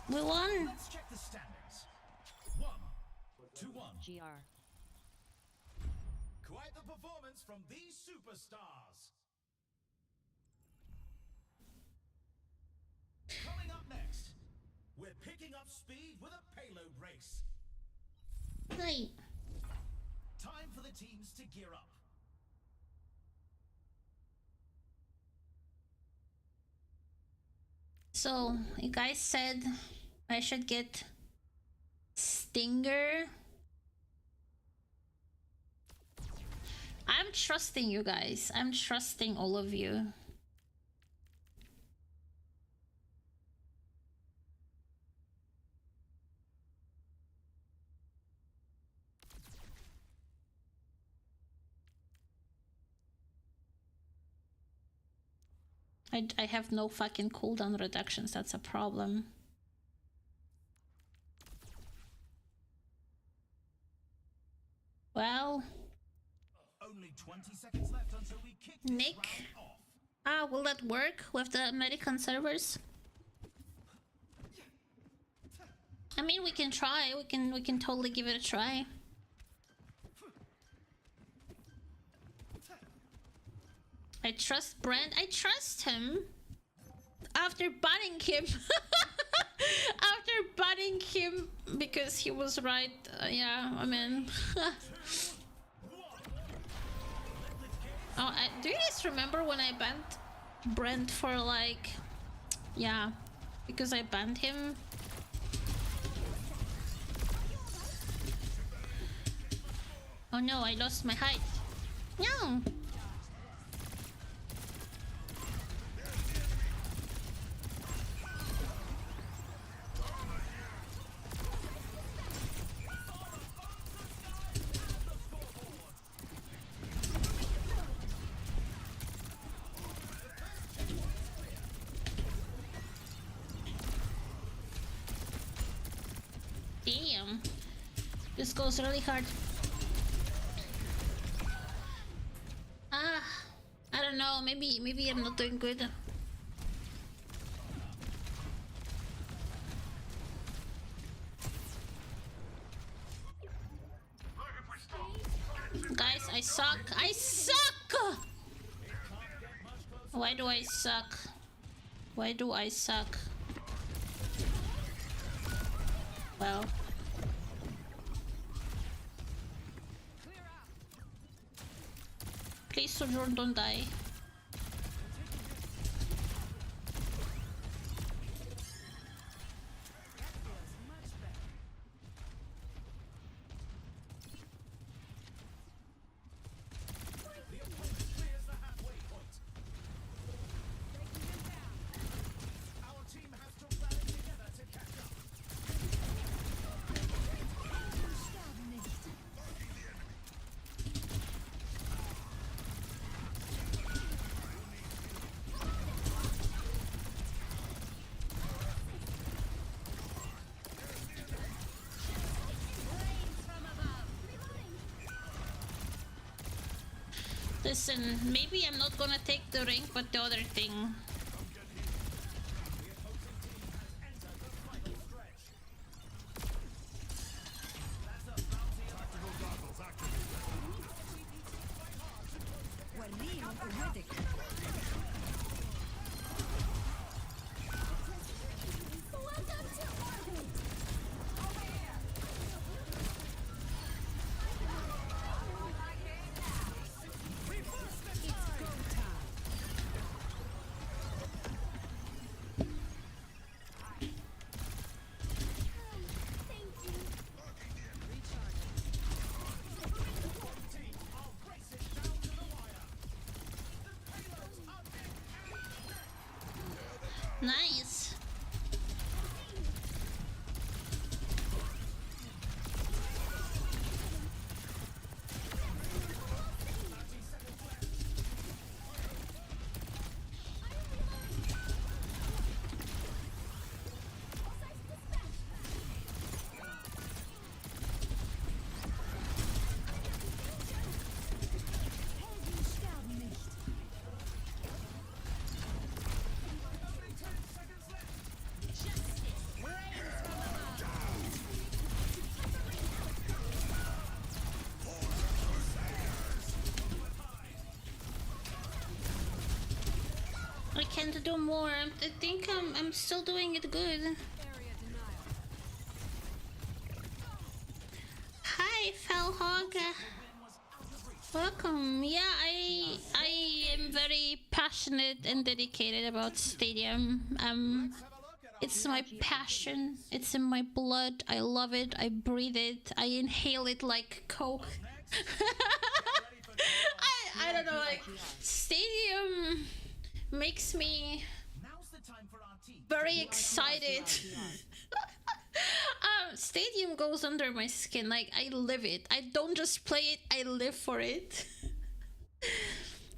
We won. Let's check the standings. 1-1. GR. Quite the performance from these superstars. Coming up next, we're picking up speed with a payload race. Right. Time for the teams to gear up. So, you guys said I should get Stinger. I'm trusting you guys. I'm trusting all of you. I have no fucking cooldown reductions, that's a problem. Well... Only 20 seconds left until we kick this Nick? round off. Will that work with the American servers? I mean, we can try. We can totally give it a try. I trust Brent. I trust him. After banning him. After banning him because he was right. Yeah, I mean... Oh, do you guys remember when I banned Brent for like... Yeah, because I banned him? Oh no, I lost my height. No! Damn. This goes really hard. I don't know, maybe I'm not doing good. Guys, I suck. I suck! Why do I suck? Why do I suck? Well. Please, Sojourn, don't die. Listen, maybe I'm not gonna take the ring, but the other thing. Nice. I can't do more. I think I'm still doing it good. Hi, Felhog. Welcome. Yeah, I am very passionate and dedicated about Stadium. It's my passion. It's in my blood. I love it. I breathe it. I inhale it like Coke. I don't know, like Stadium makes me very excited. Stadium goes under my skin. Like, I live it. I don't just play it, I live for it.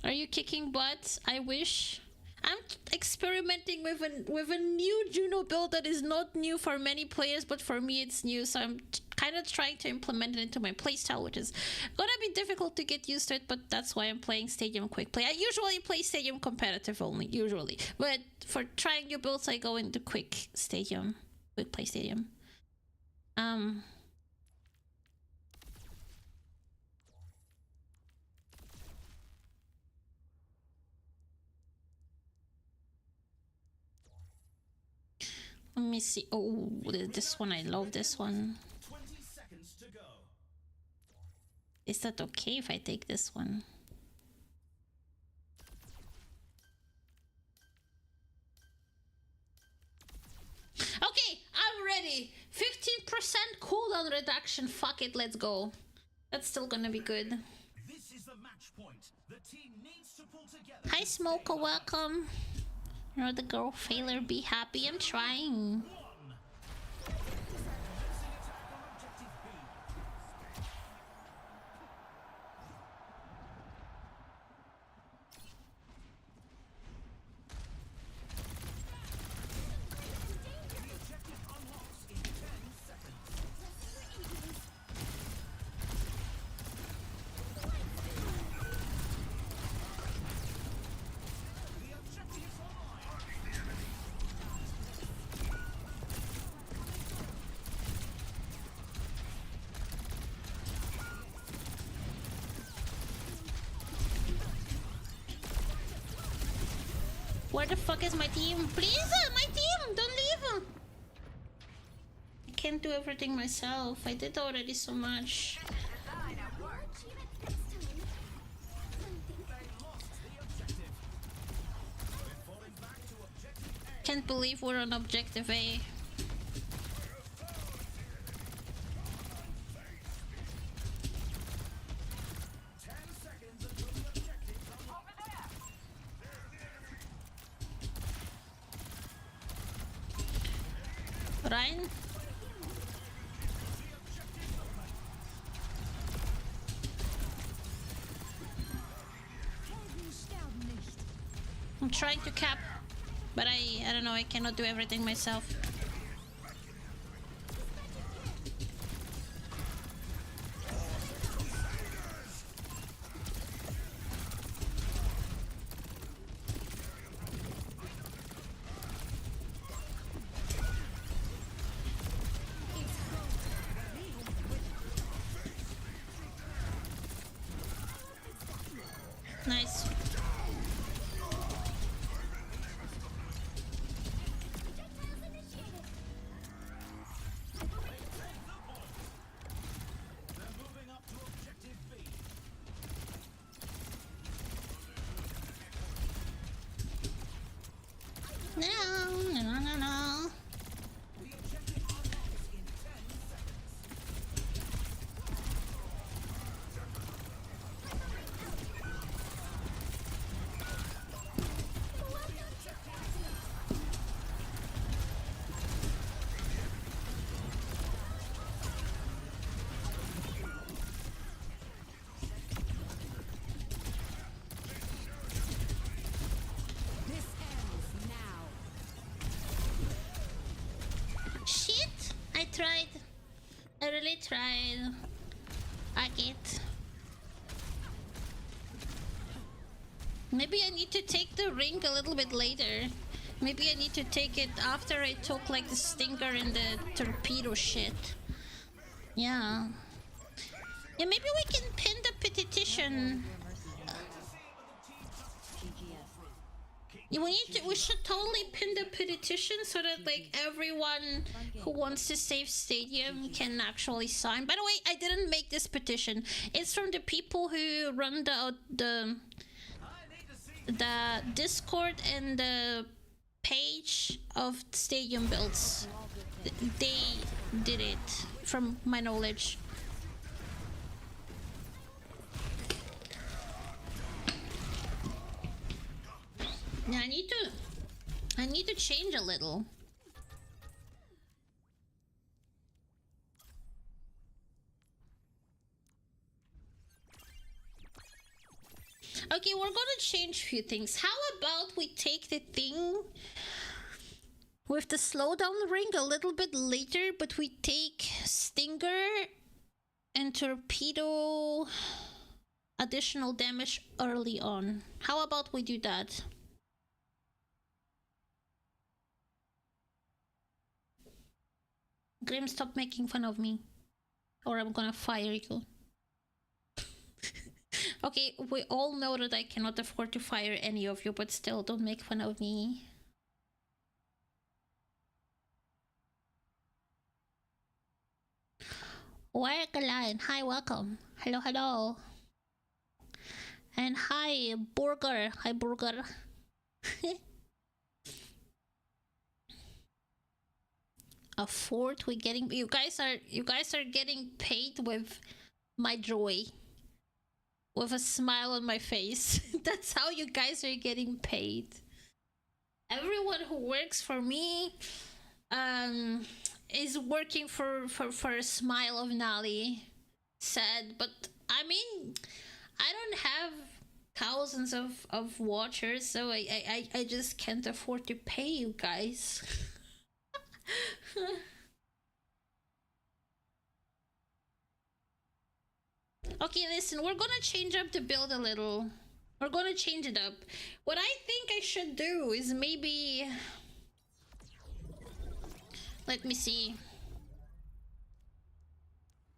Are you kicking butt? I wish. I'm experimenting with a new Juno build that is not new for many players, but for me it's new, so I'm kind of trying to implement it into my playstyle, which is gonna be difficult to get used to it, but that's why I'm playing Stadium Quick Play. I usually play Stadium competitive only, usually, but for trying new builds I go into Quick Play Stadium. Let me see. Oh, this one, I love this one. 20 seconds to go. Is that okay if I take this one? Okay, I'm ready. 15% cooldown reduction. Fuck it, let's go. That's still gonna be good. This is the match point. The team needs to pull together. Hi, Smoker, welcome. You're the girl failure. Be happy. I'm trying. Where the fuck is my team? Please, my team! Don't leave! I can't do everything myself. I did already so much. Can't believe we're on objective A. Ryan? I'm trying to cap, but I don't know, I cannot do everything myself. No, no, no, no, no. Shit! I tried. I really tried. I get. Maybe I need to take the ring a little bit later. Maybe I need to take it after I took like the stinger and the torpedo shit. Yeah. Yeah, maybe we can pin the petition. Yeah, we should totally pin the petition so that like everyone who wants to save Stadium can actually sign. By the way, I didn't make this petition. It's from the people who run the Discord and the page of Stadium builds. They did it from my knowledge. Yeah, I need to change a little. Okay, we're gonna change a few things. How about we take the thing with the slowdown ring a little bit later, but we take Stinger and Torpedo additional damage early on. How about we do that? Grim, stop making fun of me, or I'm gonna fire you. Okay, we all know that I cannot afford to fire any of you, but still, don't make fun of me. Work line. Hi, welcome. Hello, hello. And hi, Burger. Hi, Burger. A fourth. We getting you guys are getting paid with my joy, with a smile on my face. That's how you guys are getting paid. Everyone who works for me is working for a smile of Nali. Sad, but I mean, I don't have thousands of watchers, so I just can't afford to pay you guys. Okay, listen, we're gonna change up the build a little. We're gonna change it up. What I think I should do is maybe... Let me see.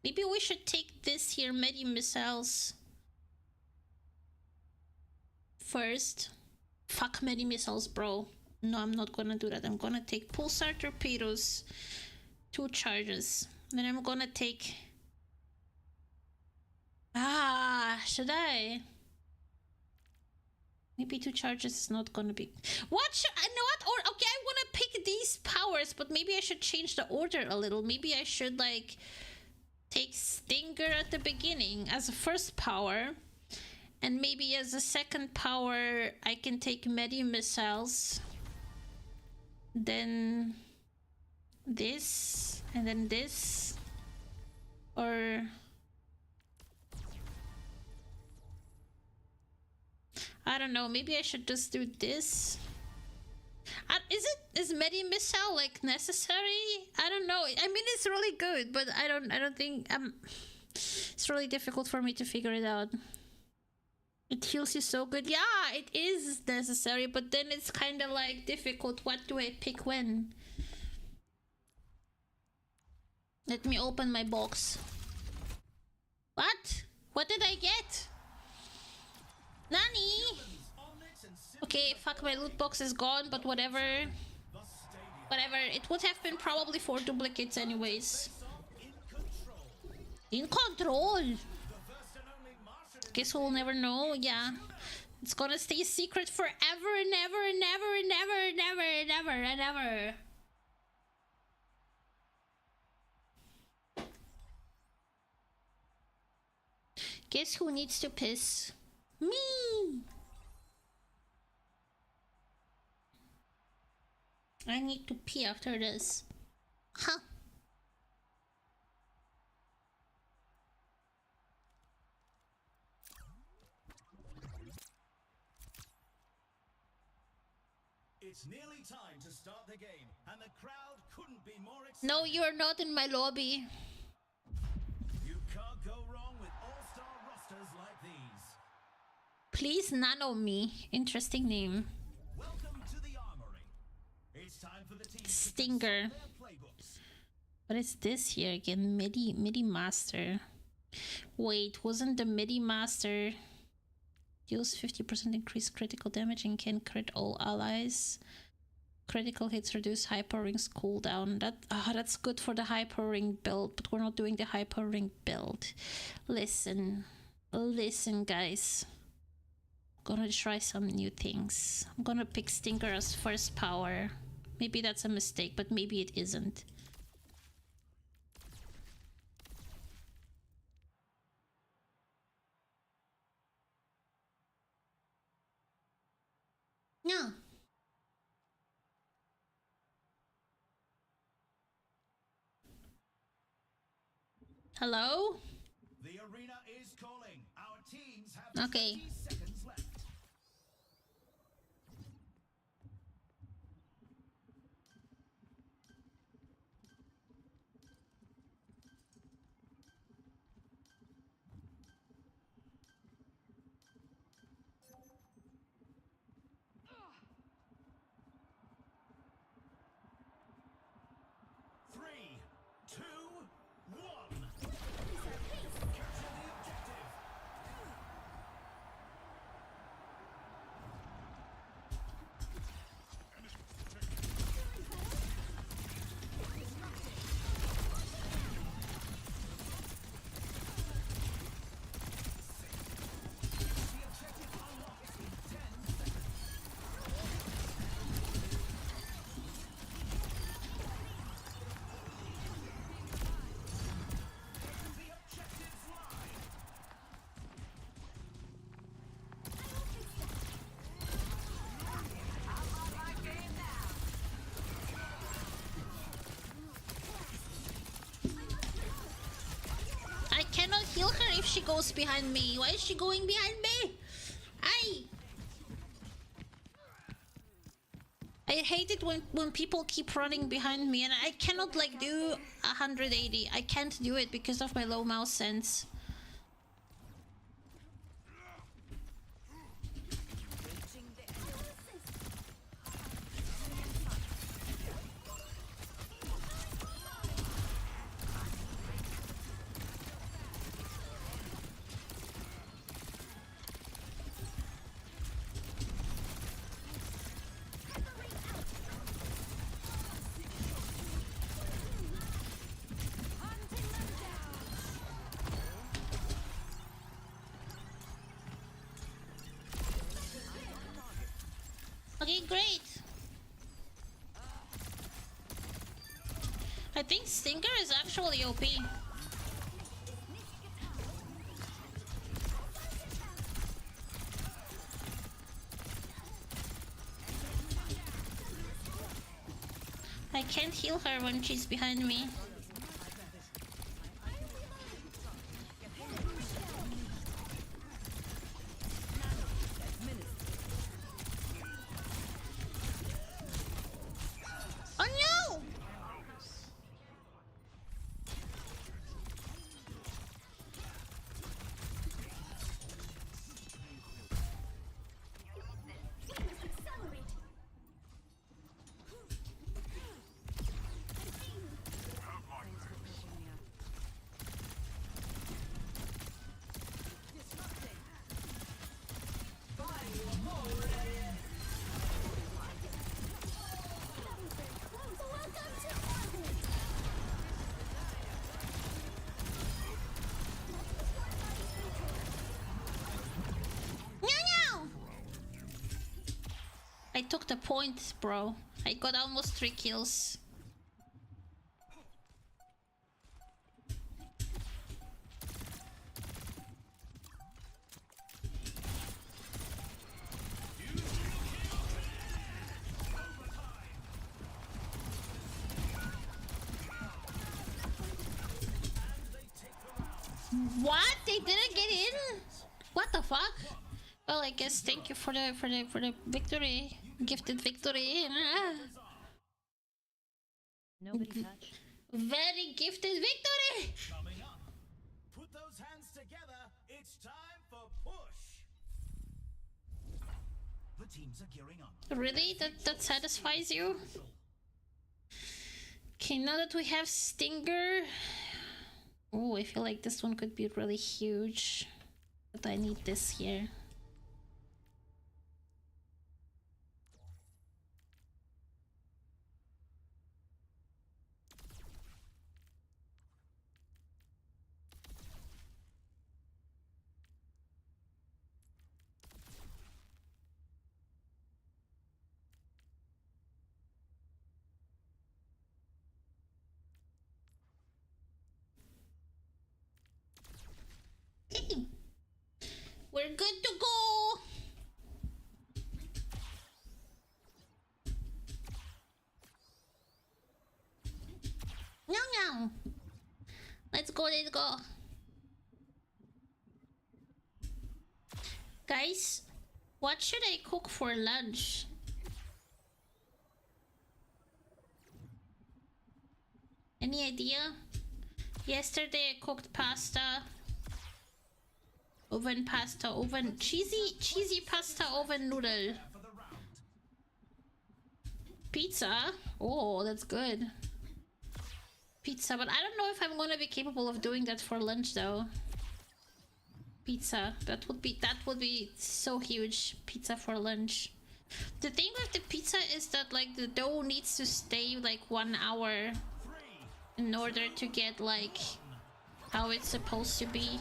Maybe we should take this here, Medi Missiles. First. Fuck Medi Missiles, bro. No, I'm not gonna do that. I'm gonna take Pulsar Torpedoes. 2 charges. Then I'm gonna take... should I? Maybe 2 charges is not gonna be... What? I know what? Or okay, I wanna pick these powers, but maybe I should change the order a little. Maybe I should like take Stinger at the beginning as a first power, and maybe as a second power I can take Medi Missiles, then this, and then this, or I don't know, maybe I should just do this. Is Medi Missile like necessary? I don't know. I mean, it's really good, but I don't think it's really difficult for me to figure it out. It heals you so good. Yeah, it is necessary, but then it's kind of like difficult. What do I pick when? Let me open my box. What? What did I get? Nani? Okay, fuck, my loot box is gone, but whatever. Whatever, it would have been probably 4 duplicates anyways. In control! Guess we'll never know, yeah. It's gonna stay secret forever and ever and ever and ever and ever and ever and ever. Guess who needs to piss? Me! I need to pee after this. Huh. It's nearly time to start the game, and the crowd couldn't be more excited. No, you're not in my lobby. You can't go wrong with all-star rosters like these. Please nano me. Interesting name. Welcome to the armory. It's time for the team Stinger. to consult their playbooks. What is this here again? MIDI master. Wait, wasn't the MIDI master deals 50% increased critical damage and can crit all allies? Critical hits reduce hyper rings cooldown. That's good for the hyper ring build, but we're not doing the hyper ring build. Listen, guys. I'm gonna try some new things. I'm gonna pick Stinger as first power. Maybe that's a mistake, but maybe it isn't. No. Hello? The arena is calling. Our teams have Okay. 20 seconds left. Three, two, one. Capture the objective. The objective unlocks in 10 seconds. The objectives lie. I cannot heal her if she goes behind me. Why is she going behind me? I hate it when people keep running behind me and I cannot like do 180. I can't do it because of my low mouse sense. Okay, great. I think Stinger is actually OP. I can't heal her when she's behind me. Oh no! I took the point, bro. I got almost 3 kills. What? They didn't get in? What the fuck? Well, I guess thank you for the victory, gifted victory. Nobody touch. Very gifted victory. Coming up. Put those hands together. It's time for push. The teams are gearing up. Really? That satisfies you? Okay, now that we have Stinger. Oh, I feel like this one could be really huge. But I need this here. We're good to go. No, no. Let's go, let's go. Guys, what should I cook for lunch? Any idea? Yesterday I cooked pasta. Oven pasta, oven cheesy pasta, oven noodle. Pizza. Oh, that's good. Pizza, but I don't know if I'm gonna be capable of doing that for lunch though. Pizza. That would be so huge. Pizza for lunch. The thing with the pizza is that like the dough needs to stay like 1 hour in order to get like how it's supposed to be.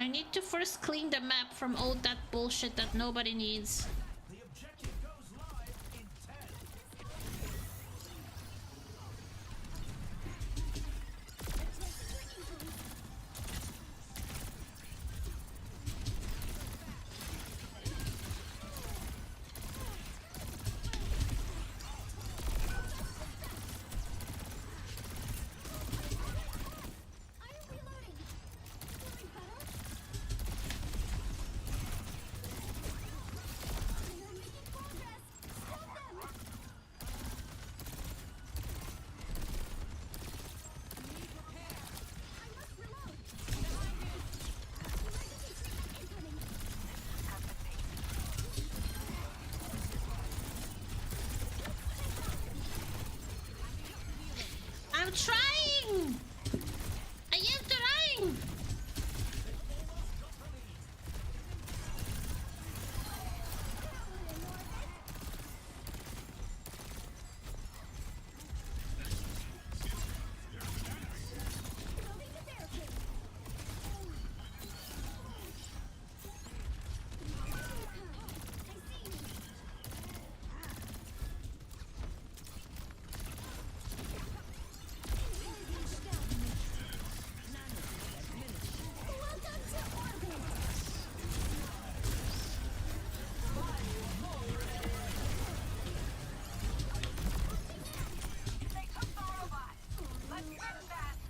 I need to first clean the map from all that bullshit that nobody needs. The objective goes live in 10. I'm trying! I am trying!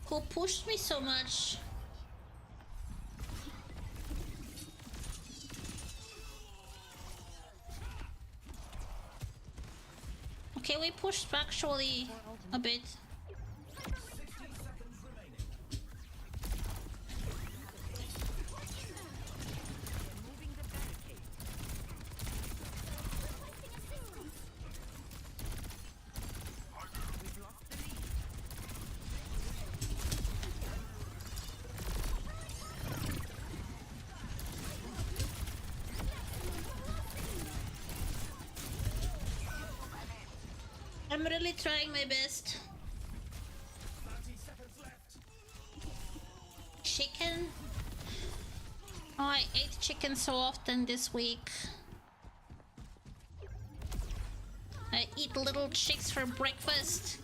Who pushed me so much? Okay, we pushed actually a bit. 60 seconds remaining. I'm really trying my best. 30 seconds left. Chicken. Oh, I ate chicken so often this week. I eat little chicks for breakfast.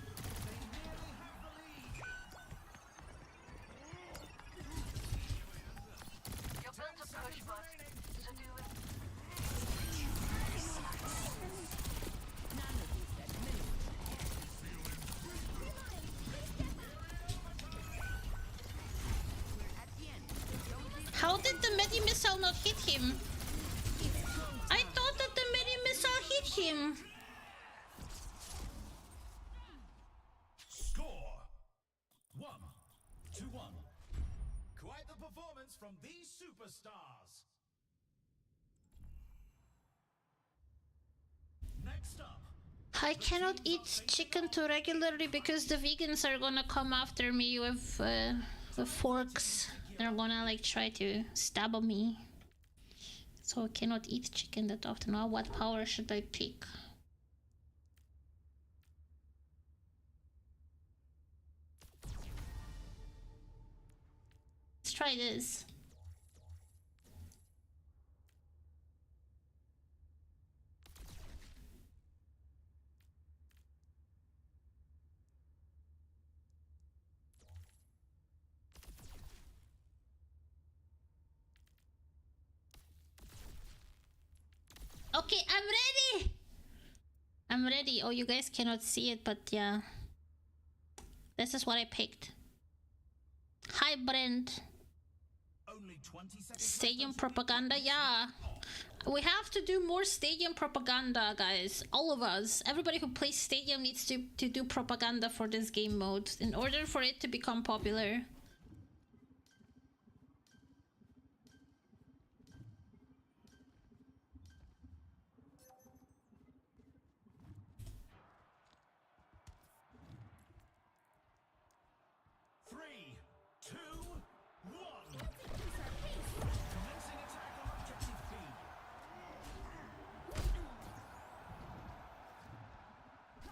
How did the medi missile not hit him? I thought that the medi missile hit him. Score 1-1. Quite the performance from these superstars. Next up, I cannot eat chicken too regularly because the vegans are gonna come after me with forks. They're gonna like try to stab me. So I cannot eat chicken that often. Now, what power should I pick? Let's try this. Okay, I'm ready! I'm ready. Oh, you guys cannot see it, but yeah. This is what I picked. Hi, Brent. only 20 seconds. Stadium propaganda, yeah. We have to do more stadium propaganda, guys. All of us. Everybody who plays stadium needs to do propaganda for this game mode in order for it to become popular. Three, two, one. Commencing attack on objective B.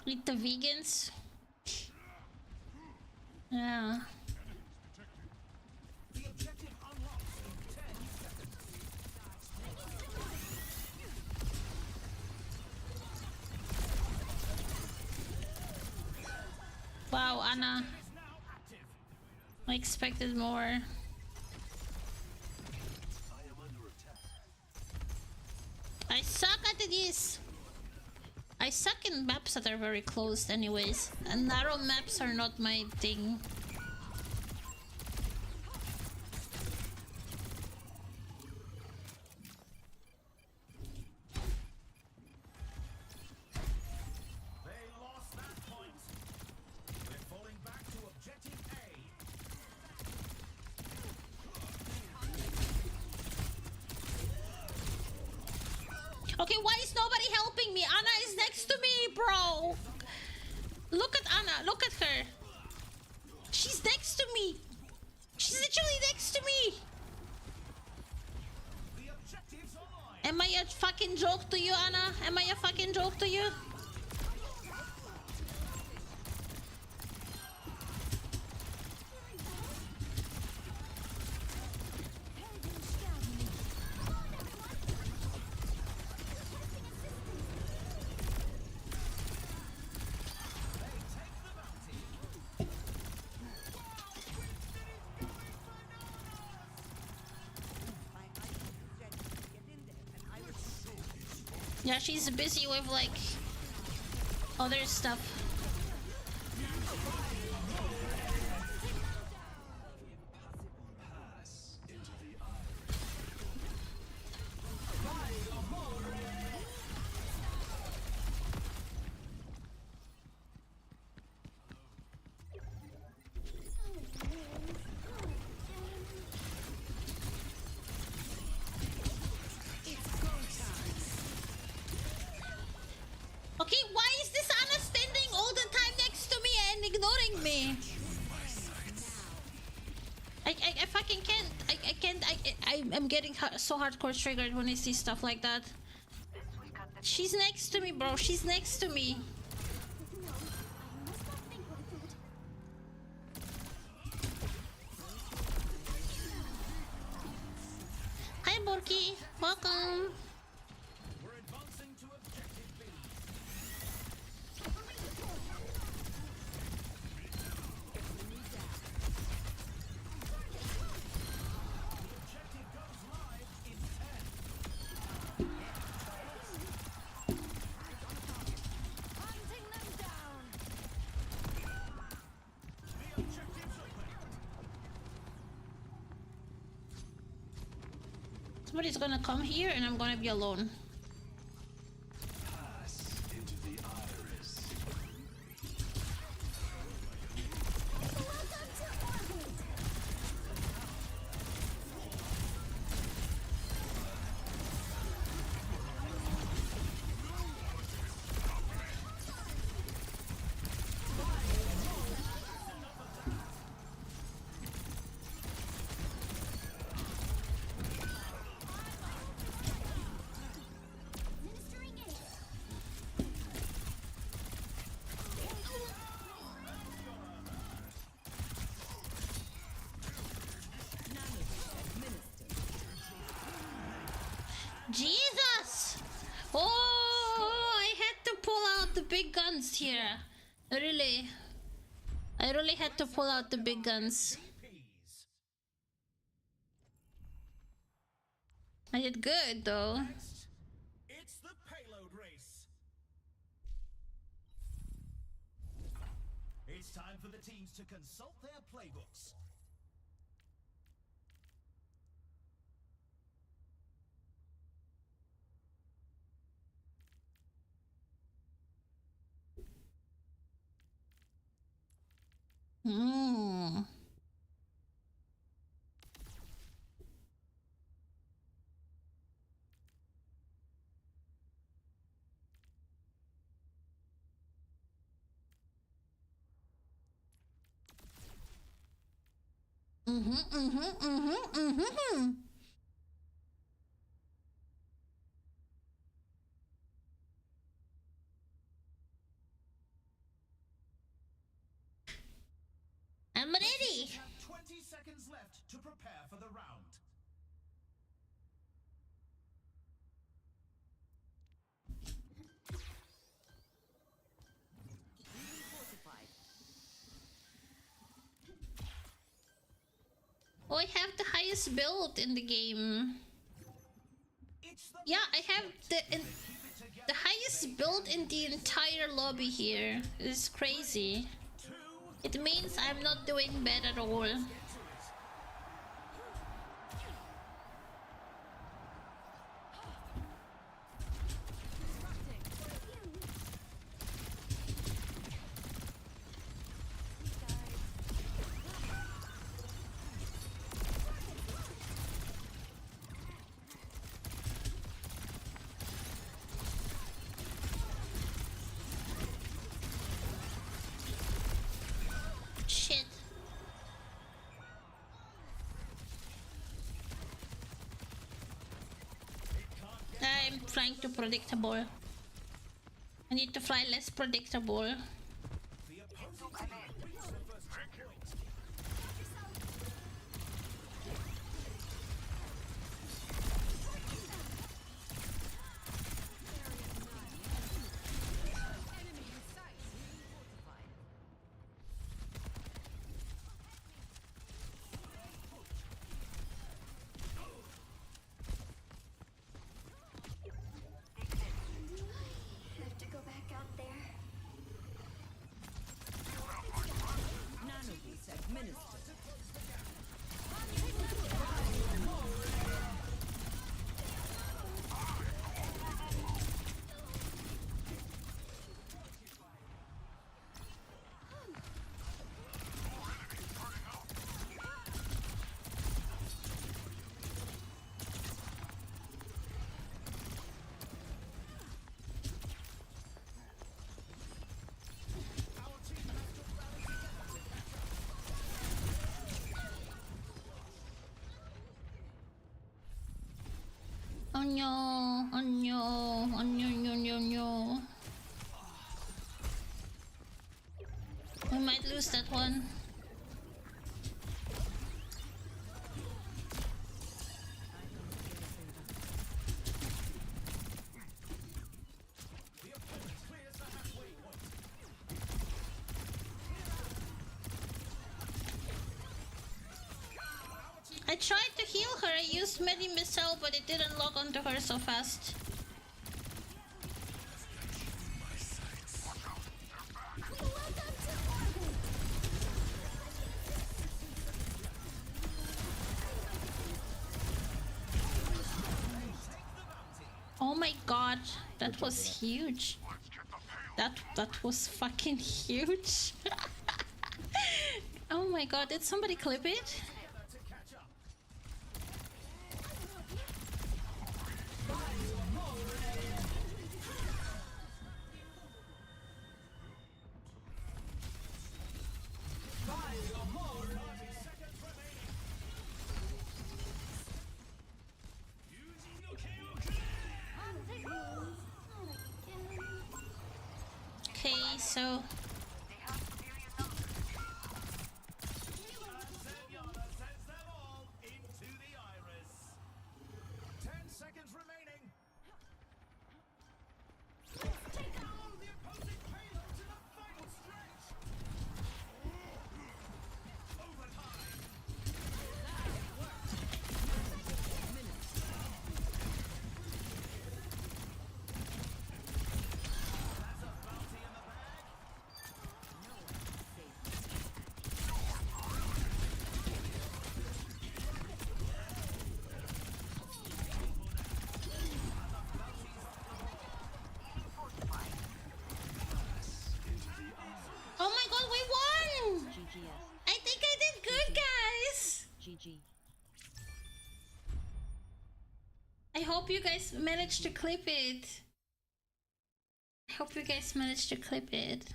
Eat the vegans. Yeah. The objective unlocks in 10 seconds. Wow, Anna. Is now active. I expected more. I am under attack. I suck at this. I suck in maps that are very closed anyways. And narrow maps are not my thing. They lost that point. We're falling back to objective A. Okay, why is nobody helping me? Anna is next to me, bro. Look at Anna. Look at her. She's next to me. She's literally next to me. The objective's online. Am I a fucking joke to you, Anna? Am I a fucking joke to you? Yeah, she's busy with like other stuff. Okay, why is this Anna standing all the time next to me and ignoring me? I fucking can't. I can't. I'm getting so hardcore triggered when I see stuff like that. She's next to me, bro. She's next to me. Hi, Borky. Welcome. We're advancing to objective B. The objective goes live in 10. Hunting them down. The objective's open. Somebody's gonna come here and I'm gonna be alone. Pass into the iris. Welcome to orbit. Ministering aid. Jesus! Oh, I had to pull out the big guns here. I really had to pull out the big guns. Peas. I did good though. Next, it's the payload race. It's time for the teams to consult their playbooks. Hmm. I'm ready. You have 20 seconds left to prepare for the round. Oh, I have the highest build in the game. It's the Yeah, I have the keep it together. the highest build in the entire lobby here. It's crazy. 2. It means I'm not doing bad at all. Shit. I'm flying too predictable. I need to fly less predictable. The opposing team reached the first checkpoint. Have to go back out there. Oh no, oh no, oh no, no, no, no. We might lose that one. tried to heal her. I used Medi Missile, but it didn't lock onto her so fast. Oh my god, that was huge. That was fucking huge. Oh my god, did somebody clip it? Okay, so oh my god, we won! GGS. I think I did good, guys! GG. I hope you guys managed to clip it. I hope you guys managed to clip it.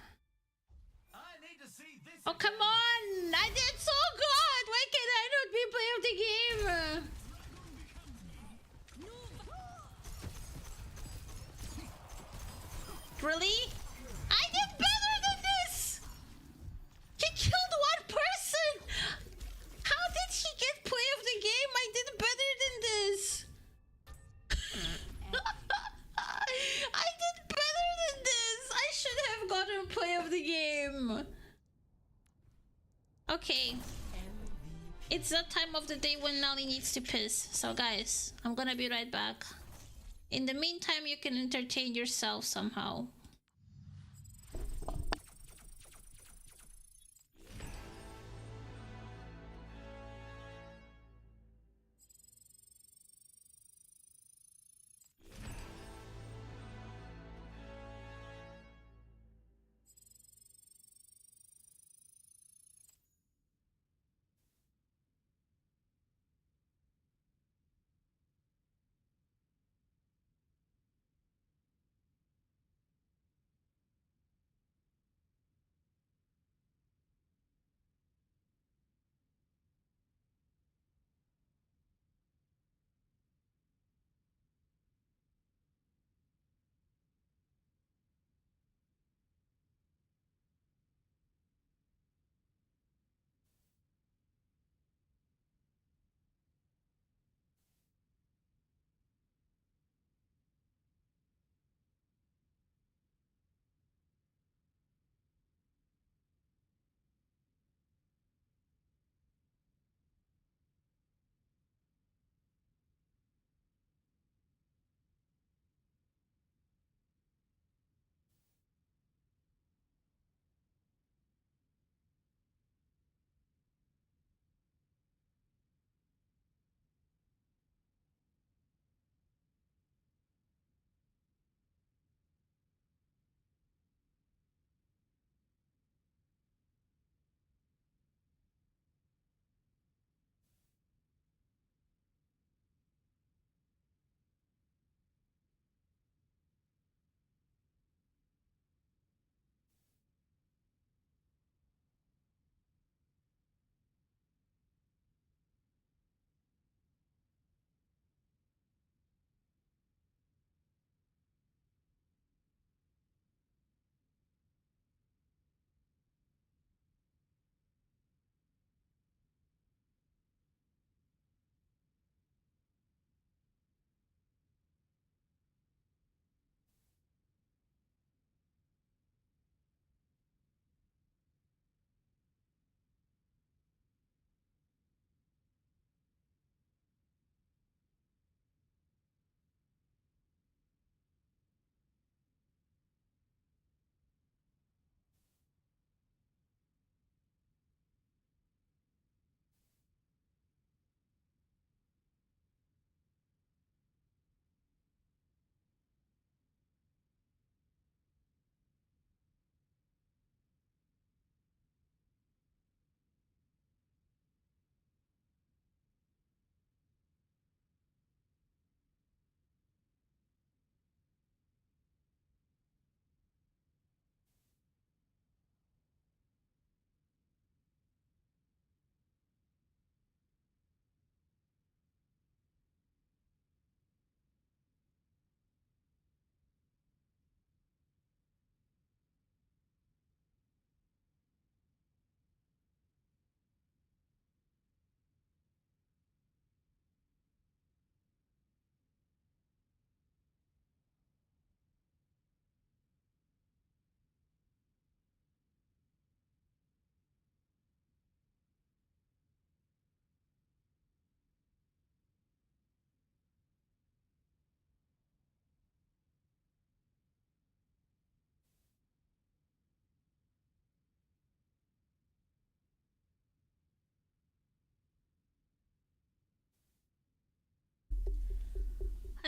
I need to see this. Oh, come on! I did so good! Why can I not be player of the game? Really? I did better than this! He killed one person! How did he get play of the game? I did better than this! I did better than this! I should have gotten play of the game! Okay. It's that time of the day when Nali needs to piss. So guys, I'm gonna be right back. In the meantime, you can entertain yourself somehow.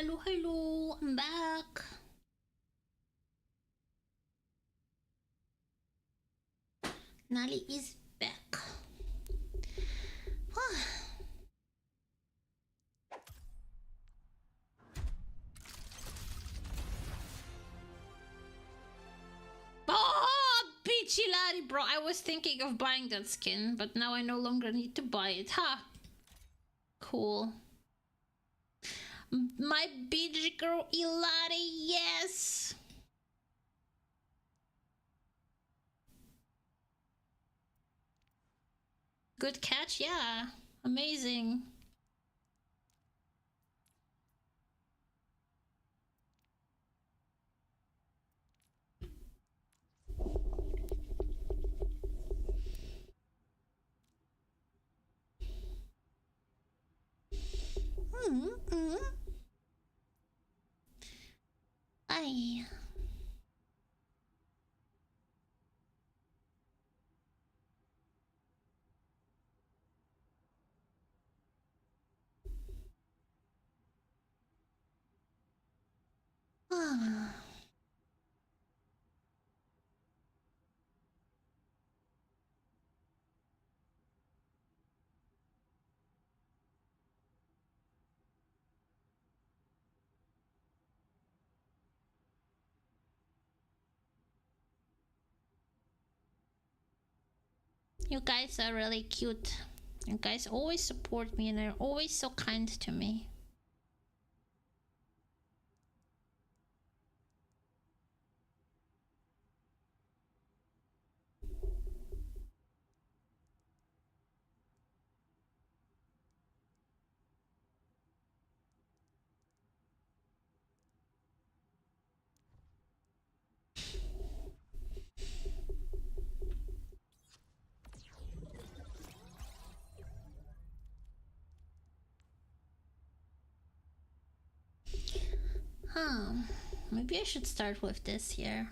Hello, hello, I'm back. Nali is back. Oh, Pichilari, bro. I was thinking of buying that skin, but now I no longer need to buy it. Ha! Cool. My beach girl Ilari, yes! Good catch, yeah. Amazing. Ay. Ah. You guys are really cute. You guys always support me and are always so kind to me. Huh. Maybe I should start with this here.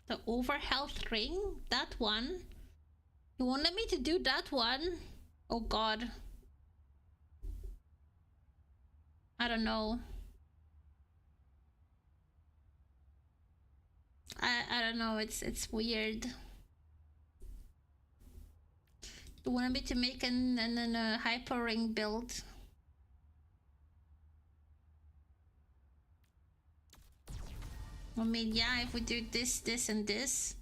The overhealth ring? That one? You wanted me to do that one? Oh god. I don't know. I don't know, it's weird. You wanted me to make a hyper ring build. I mean, yeah, if we do this, this, and this.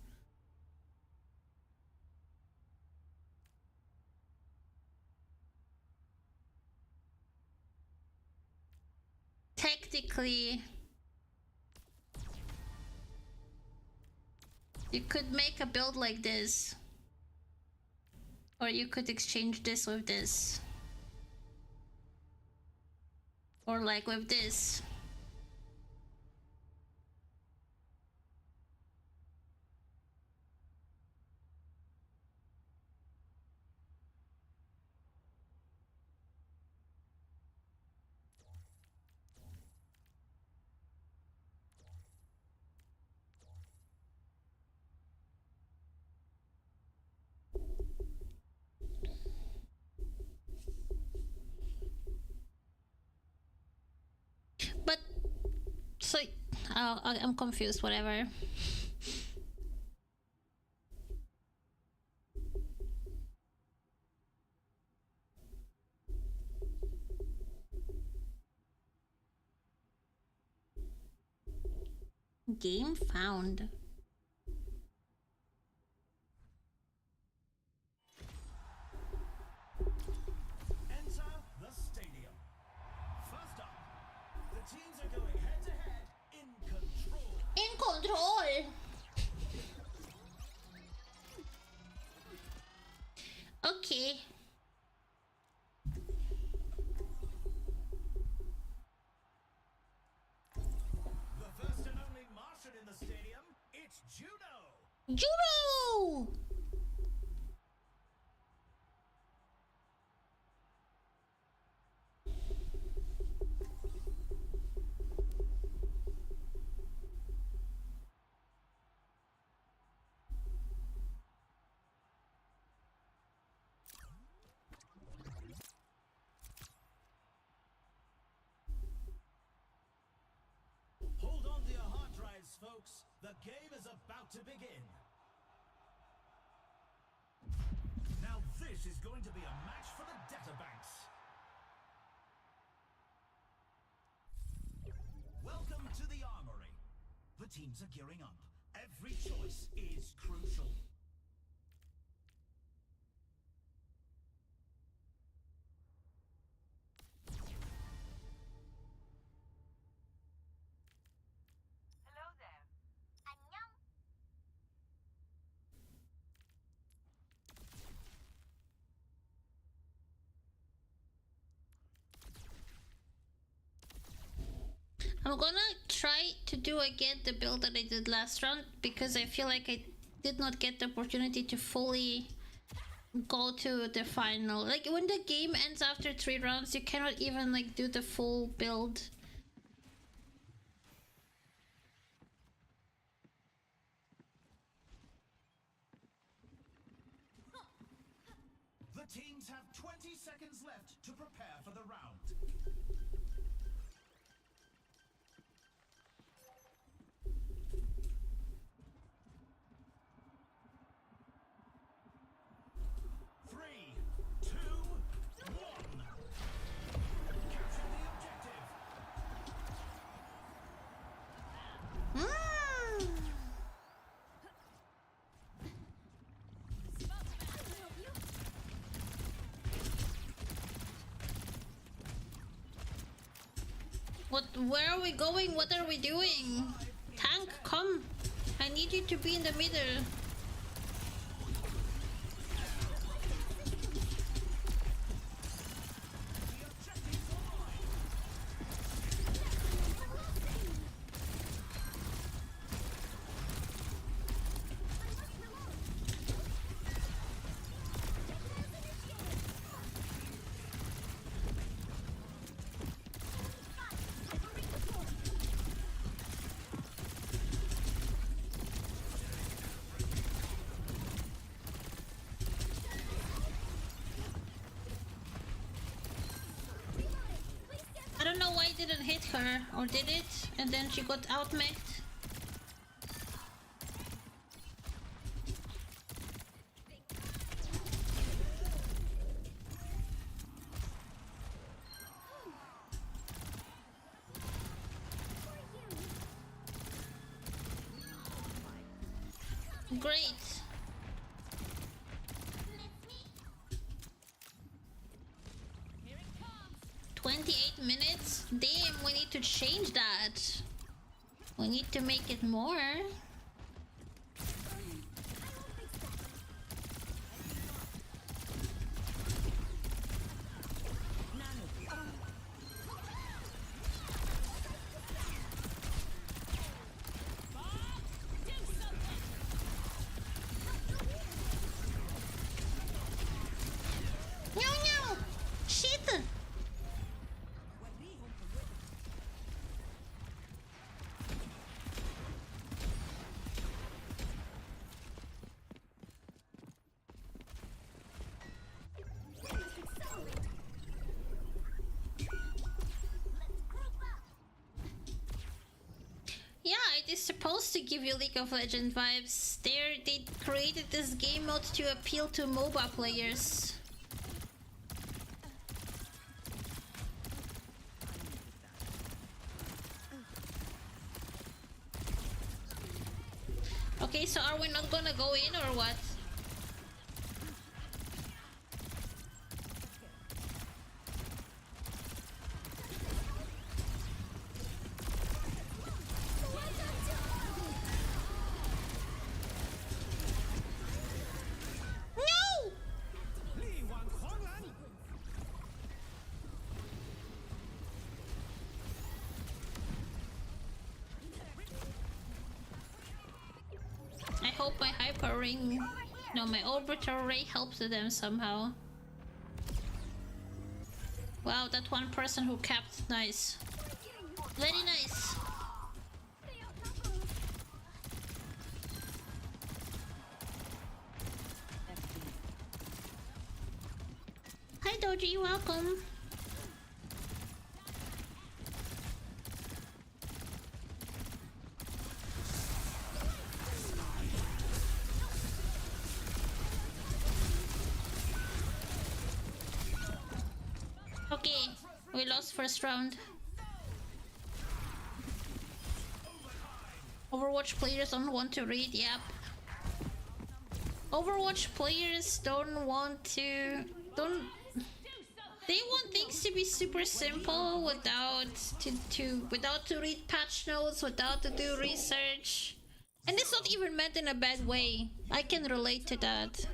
Technically, you could make a build like this. Or you could exchange this with this. Or like with this. But so I'm confused, whatever. Game found. Enter the stadium. First up, the teams are going head to head in control. In control. Okay. stadium, it's judo. Judo! Hold on to your hard drives, folks. The game is about to begin. Now this is going to be a match for the databanks. Welcome to the armory. The teams are gearing up. Every choice is crucial. Hello there. 안녕. I'm gonna try to do again the build that I did last round because I feel like I did not get the opportunity to fully go to the final. Like when the game ends after 3 rounds, you cannot even like do the full build. The teams have 20 seconds left to prepare for the round. Three, two, one. Capture the objective. Mm. Where are we going? What are we doing? Tank, come. I need you to be in the middle. The objective's online. I don't know why it didn't hit her, or did it? And then she got outmech. Great. 28 minutes? Damn, we need to change that. We need to make it more. No, no! Shit! Yeah, it is supposed to give you League of Legends vibes. They created this game mode to appeal to MOBA players. Okay, so are we not gonna go in or what? No! hope my hyper ring, no, my orbital ray helps them somehow. Wow, that one person who capped, nice. Very nice. Hi Doji, welcome. Okay, we lost first round. Overwatch players don't want to read, yep. Overwatch players don't want to... They want things to be super simple without to read patch notes, without to do research. And it's not even meant in a bad way. I can relate to that.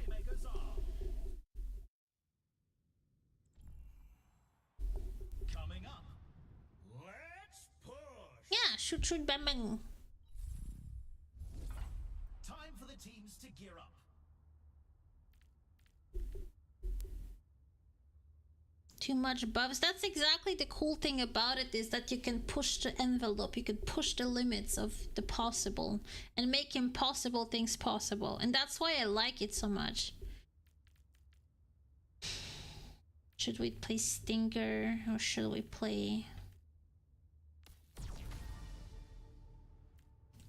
Coming up, let's push. Yeah, shoot, bang, bang. Time for the teams to gear up. Too much buffs. That's exactly the cool thing about it, is that you can push the envelope, you can push the limits of the possible and make impossible things possible. And that's why I like it so much. Should we play Stinger or should we play...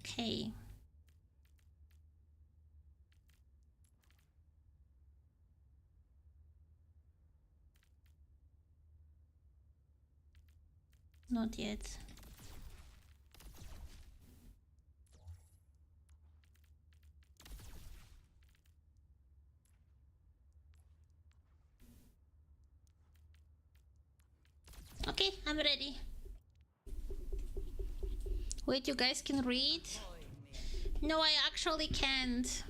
Okay. Not yet. Okay, I'm ready. Wait, you guys can read? No, I actually can't.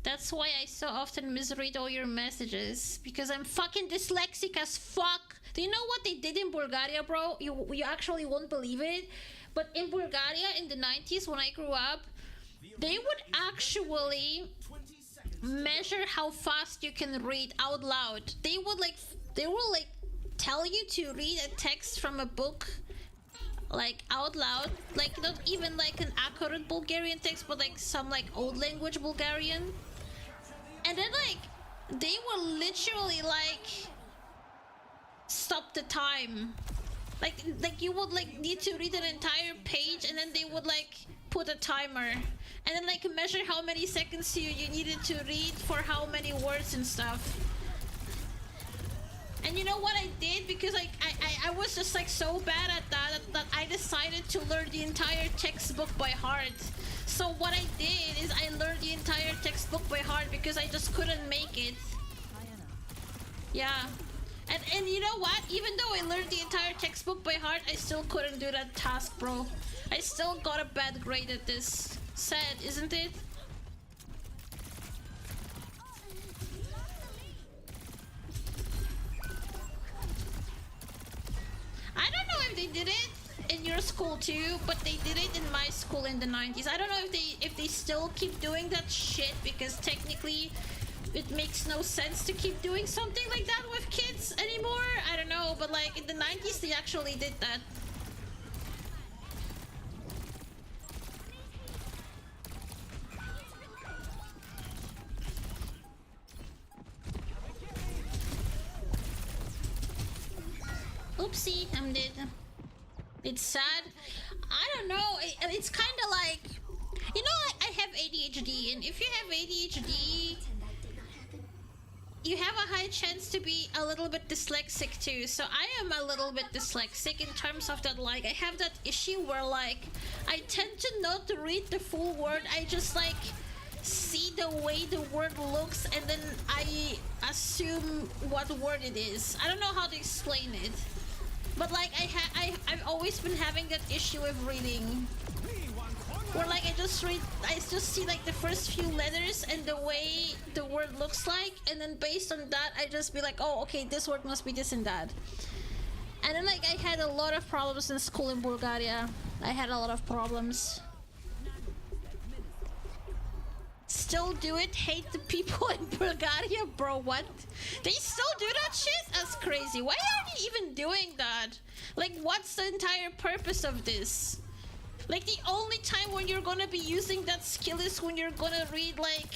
That's why I so often misread all your messages. Because I'm fucking dyslexic as fuck. Do you know what they did in Bulgaria, bro? You actually won't believe it. But in Bulgaria in the 90s, when I grew up, they would actually measure how fast you can read out loud. They will tell you to read a text from a book like out loud, like not even like an accurate Bulgarian text, but like some like old language Bulgarian. And then like they will literally like stop the time. Like you would like need to read an entire page, and then they would like put a timer and then like measure how many seconds you needed to read for how many words and stuff. And you know what I did? Because like I was just like so bad at that I decided to learn the entire textbook by heart. So what I did is I learned the entire textbook by heart because I just couldn't make it. Yeah. And you know what? Even though I learned the entire textbook by heart, I still couldn't do that task, bro. I still got a bad grade at this. Sad, isn't it? I don't know if they did it in your school too, but they did it in my school in the 90s. I don't know if they still keep doing that shit, because technically it makes no sense to keep doing something like that with kids anymore. I don't know, but like in the 90s they actually did that. Oopsie, I'm dead. It's sad. I don't know. It's kind of like, you know, like I have ADHD, and if you have ADHD, you have a high chance to be a little bit dyslexic too. So I am a little bit dyslexic in terms of that, like I have that issue where like I tend to not read the full word. I just like see the way the word looks and then I assume what word it is. I don't know how to explain it. But like I've always been having that issue with reading, where like I just see like the first few letters and the way the word looks like, and then based on that I just be like, oh okay, this word must be this and that. And then like I had a lot of problems in school in Bulgaria. I had a lot of problems. Still do it? Hate the people in Bulgaria, bro? What? They still do that shit? That's crazy. Why are they even doing that? Like, what's the entire purpose of this? Like, the only time when you're gonna be using that skill is when you're gonna read, like,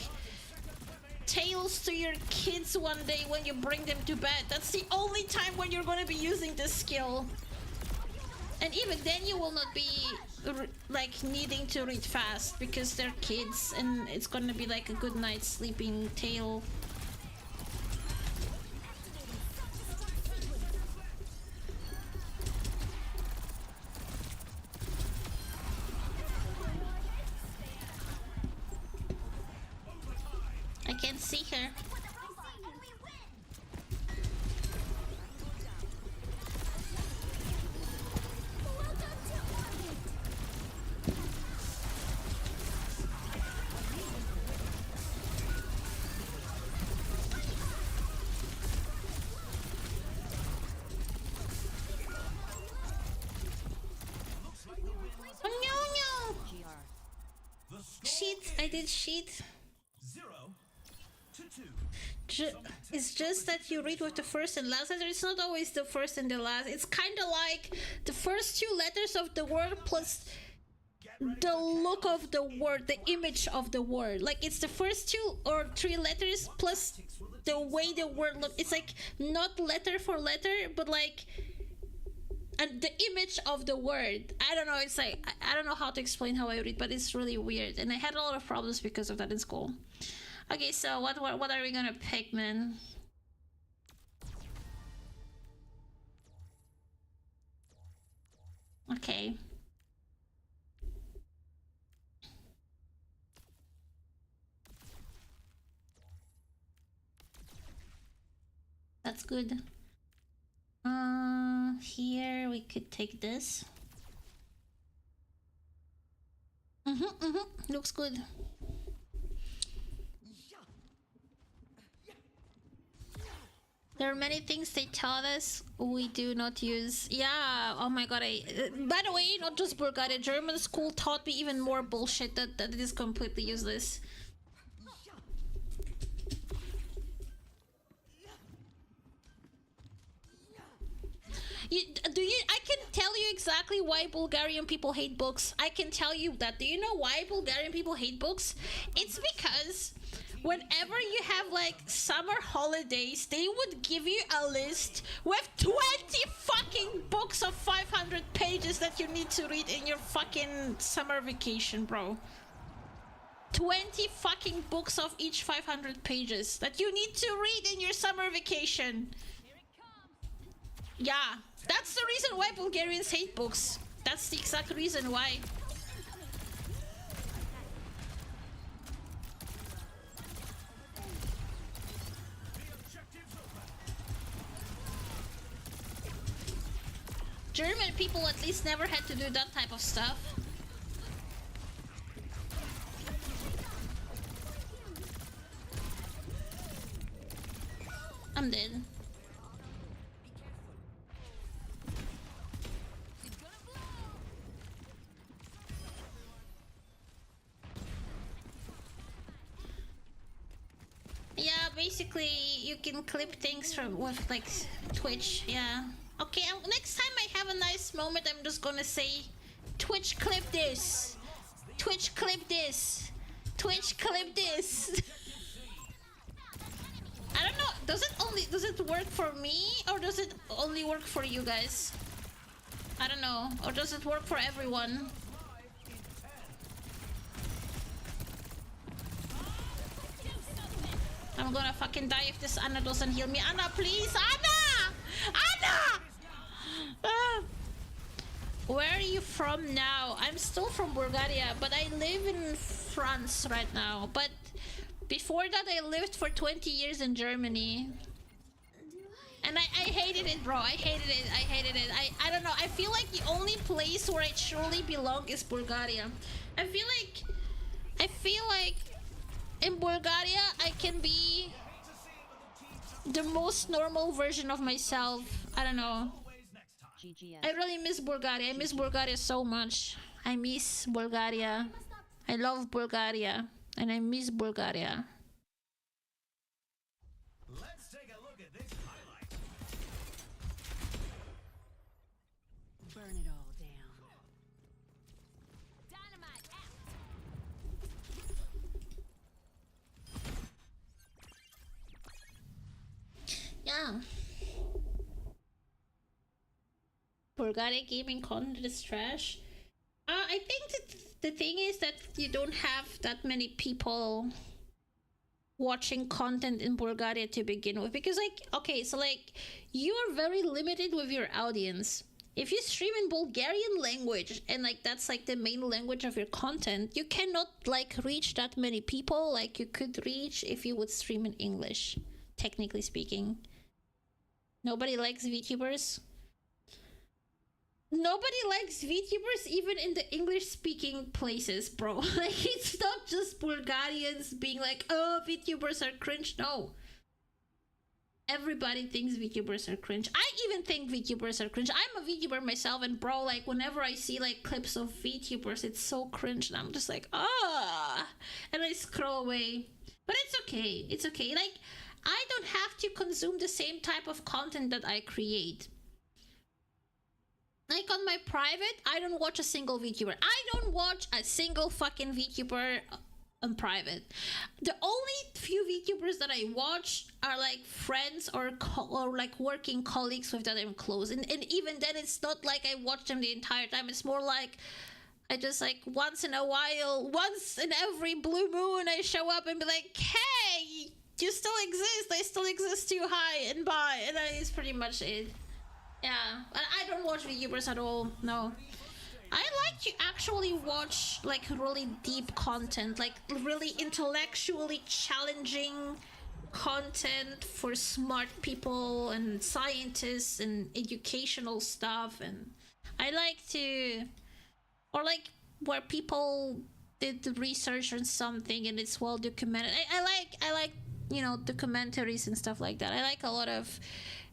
tales to your kids one day when you bring them to bed. That's the only time when you're gonna be using this skill. And even then you will not be like needing to read fast because they're kids and it's gonna be like a good night's sleeping tale. I can't see her. Oh no, no! Shit, I did shit. 0-2. It's just that you read with the first and last letter. It's not always the first and the last. It's kind of like the first two letters of the word plus the look of the word, the image of the word. Like it's the first two or three letters plus the way the word looks. It's like not letter for letter, but like and the image of the word. I don't know. It's like I don't know how to explain how I read, but it's really weird. And I had a lot of problems because of that in school. Okay, so what are we gonna pick, man? Okay. That's good. Here we could take this. Looks good. There are many things they taught us we do not use. Yeah, oh my god, by the way, not just Bulgaria, German school taught me even more bullshit that it is completely useless. I can tell you exactly why Bulgarian people hate books. I can tell you that. Do you know why Bulgarian people hate books? It's because whenever you have like summer holidays, they would give you a list with 20 fucking books of 500 pages that you need to read in your fucking summer vacation, bro. 20 fucking books of each 500 pages that you need to read in your summer vacation. Yeah, that's the reason why Bulgarians hate books. That's the exact reason why. German people at least never had to do that type of stuff. I'm dead. Yeah, basically you can clip things from with like Twitch, yeah. Okay, next time I have a nice moment, I'm just gonna say, Twitch clip this, Twitch clip this, Twitch clip this. I don't know, does it work for me or does it only work for you guys? I don't know, or does it work for everyone? I'm gonna fucking die if this Anna doesn't heal me. Anna, please! Anna! Anna! Where are you from now? I'm still from Bulgaria, but I live in France right now. But before that, I lived for 20 years in Germany. And I hated it, bro. I hated it. I hated it. I don't know. I feel like the only place where I truly belong is Bulgaria. I feel like in Bulgaria, I can be the most normal version of myself. I don't know. I really miss Bulgaria. I miss Bulgaria so much. I miss Bulgaria. I love Bulgaria. and I miss Bulgaria. Let's take a look at this highlight. Burn it all down. Dynamite out. Yeah. Bulgaria gaming content is trash. I think that the thing is that you don't have that many people watching content in Bulgaria to begin with, because like, okay, so like you are very limited with your audience. If you stream in Bulgarian language and like that's like the main language of your content, you cannot like reach that many people like you could reach if you would stream in English, technically speaking. Nobody likes VTubers. Nobody likes VTubers even in the English speaking places, bro. Like, it's not just Bulgarians being like, oh, VTubers are cringe. No. Everybody thinks VTubers are cringe. I even think VTubers are cringe. I'm a VTuber myself, and bro, like, whenever I see like clips of VTubers, it's so cringe, and I'm just like, ah, and I scroll away. But it's okay. It's okay. Like, I don't have to consume the same type of content that I create. Like on my private, I don't watch a single VTuber. I don't watch a single fucking VTuber on private. The only few VTubers that I watch are like friends or like working colleagues with that I'm close. And even then, it's not like I watch them the entire time. It's more like I just like once in a while, once in every blue moon, I show up and be like, hey, you still exist. I still exist too. Hi and bye. And that is pretty much it. Yeah, I don't watch VTubers at all, no. I like to actually watch like really deep content, like really intellectually challenging content for smart people and scientists and educational stuff. And I like to, or like where people did the research on something and it's well documented. I like, you know, documentaries and stuff like that. I like a lot of,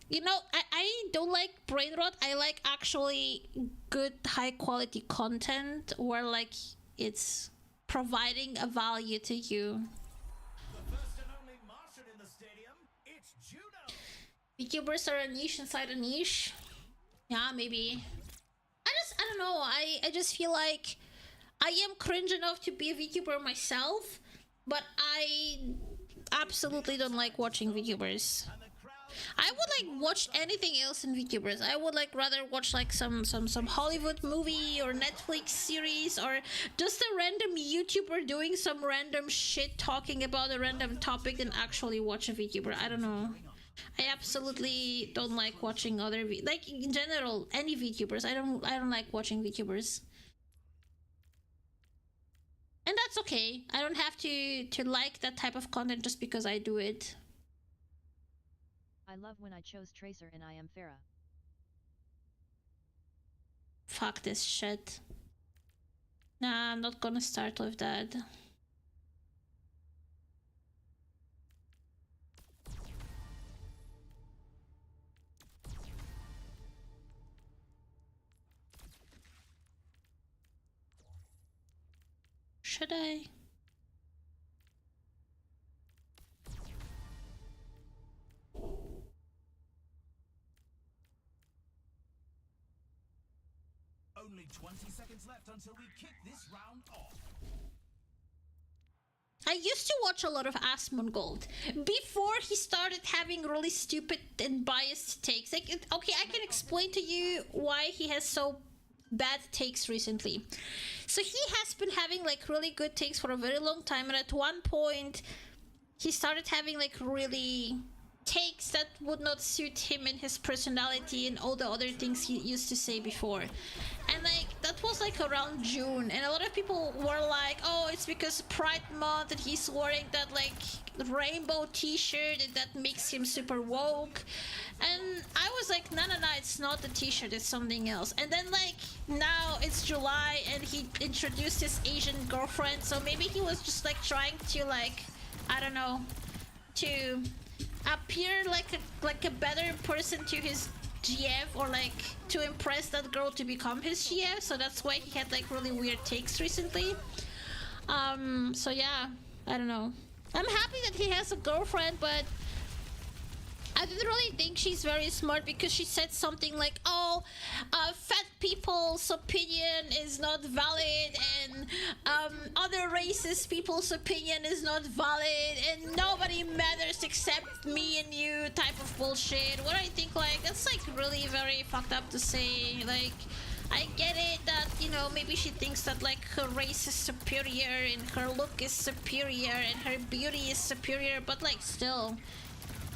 you know, I don't like brain rot. I like actually good, high quality content where like it's providing a value to you. The first and only Martian in the stadium, it's Juno. VTubers are a niche inside a niche. Yeah, maybe. I don't know. I just feel like I am cringe enough to be a VTuber myself, but I absolutely don't like watching VTubers. I would like watch anything else in VTubers. I would like rather watch like some Hollywood movie or Netflix series, or just a random YouTuber doing some random shit talking about a random topic than actually watch a VTuber. I don't know. I absolutely don't like watching other like in general any VTubers. I don't like watching VTubers. And that's okay. I don't have to like that type of content just because I do it. I love when I chose Tracer and I am Farah. Fuck this shit. Nah, I'm not gonna start with that. Should I? Only 20 seconds left until we kick this round off. I used to watch a lot of Asmongold before he started having really stupid and biased takes. Like, okay, I can explain to you why he has so bad takes recently. So he has been having like really good takes for a very long time, and at one point he started having like really takes that would not suit him and his personality and all the other things he used to say before. And like that was like around June, and a lot of people were like, oh, it's because Pride Month and he's wearing that like rainbow t-shirt and that makes him super woke. And I was like, no, it's not the t-shirt, it's something else. And then like now it's July and he introduced his Asian girlfriend, so maybe he was just like trying to like, I don't know, to appear like a better person to his GF, or like to impress that girl to become his GF. So that's why he had like really weird takes recently. So yeah, I don't know. I'm happy that he has a girlfriend, but I didn't really think she's very smart because she said something like, oh, fat people's opinion is not valid, and other racist people's opinion is not valid, and nobody matters except me and you type of bullshit. What I think, like, that's like really very fucked up to say. Like, I get it that, you know, maybe she thinks that like her race is superior and her look is superior and her beauty is superior, but like still,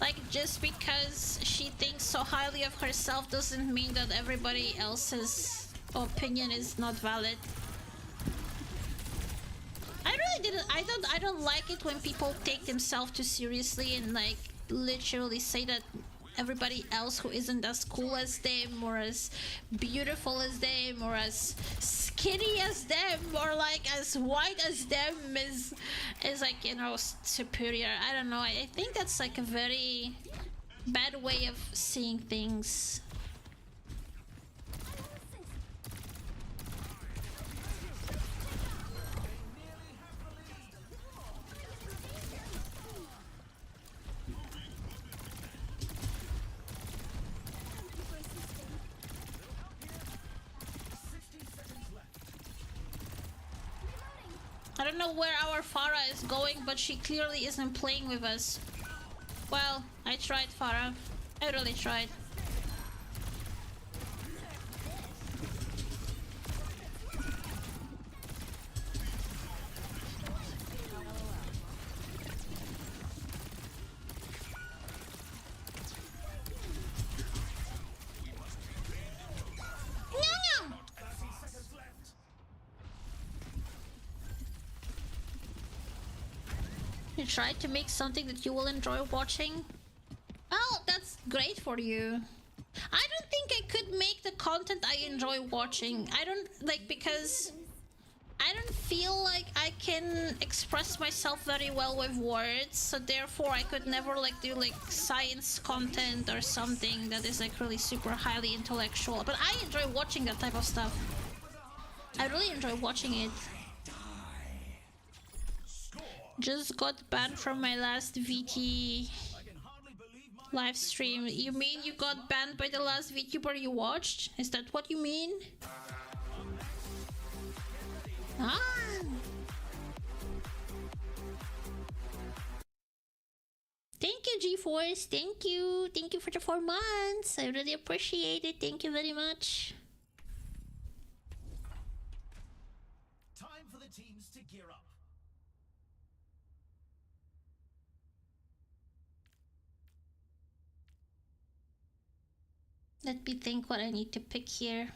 like, just because she thinks so highly of herself doesn't mean that everybody else's opinion is not valid. I really didn't. I don't like it when people take themselves too seriously and like literally say that everybody else who isn't as cool as them or as beautiful as them or as skinny as them or like as white as them is like, you know, superior. I don't know. I think that's like a very bad way of seeing things. I don't know where our Farah is going, but she clearly isn't playing with us. Well, I tried, Farah. I really tried. You tried to make something that you will enjoy watching? Oh, that's great for you. I don't think I could make the content I enjoy watching. I don't, like, because I don't feel like I can express myself very well with words, so therefore I could never like do like science content or something that is like really super highly intellectual. But I enjoy watching that type of stuff. I really enjoy watching it. Just got banned from my last VT live stream. You mean you got banned by the last VTuber you watched? Is that what you mean? Ah. Thank you, GeForce. Thank you. Thank you for the 4 months. I really appreciate it. Thank you very much. Time for the teams to gear up. Let me think what I need to pick here.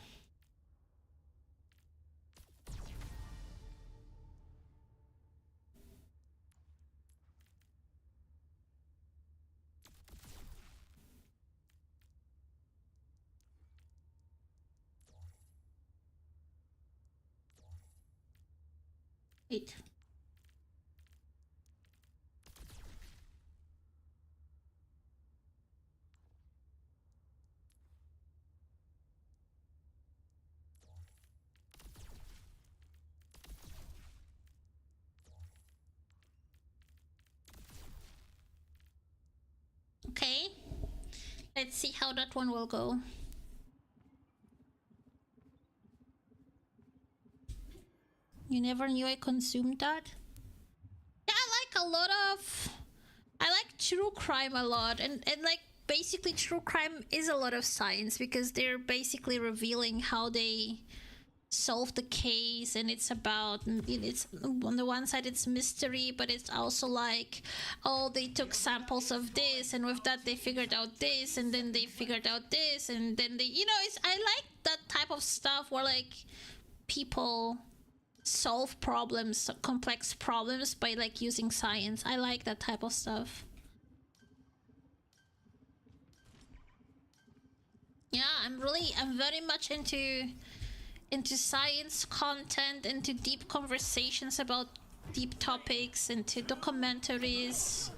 Wait. Okay. Let's see how that one will go. You never knew I consumed that? Yeah, I like true crime a lot, and like basically true crime is a lot of science because they're basically revealing how they solve the case, and it's about, it's on the one side it's mystery, but it's also like, oh, they took samples of this and with that they figured out this and then they figured out this and then they, you know, it's, I like that type of stuff where like people solve problems, complex problems, by like using science. I like that type of stuff. Yeah, I'm very much into science content, into deep conversations about deep topics, into documentaries.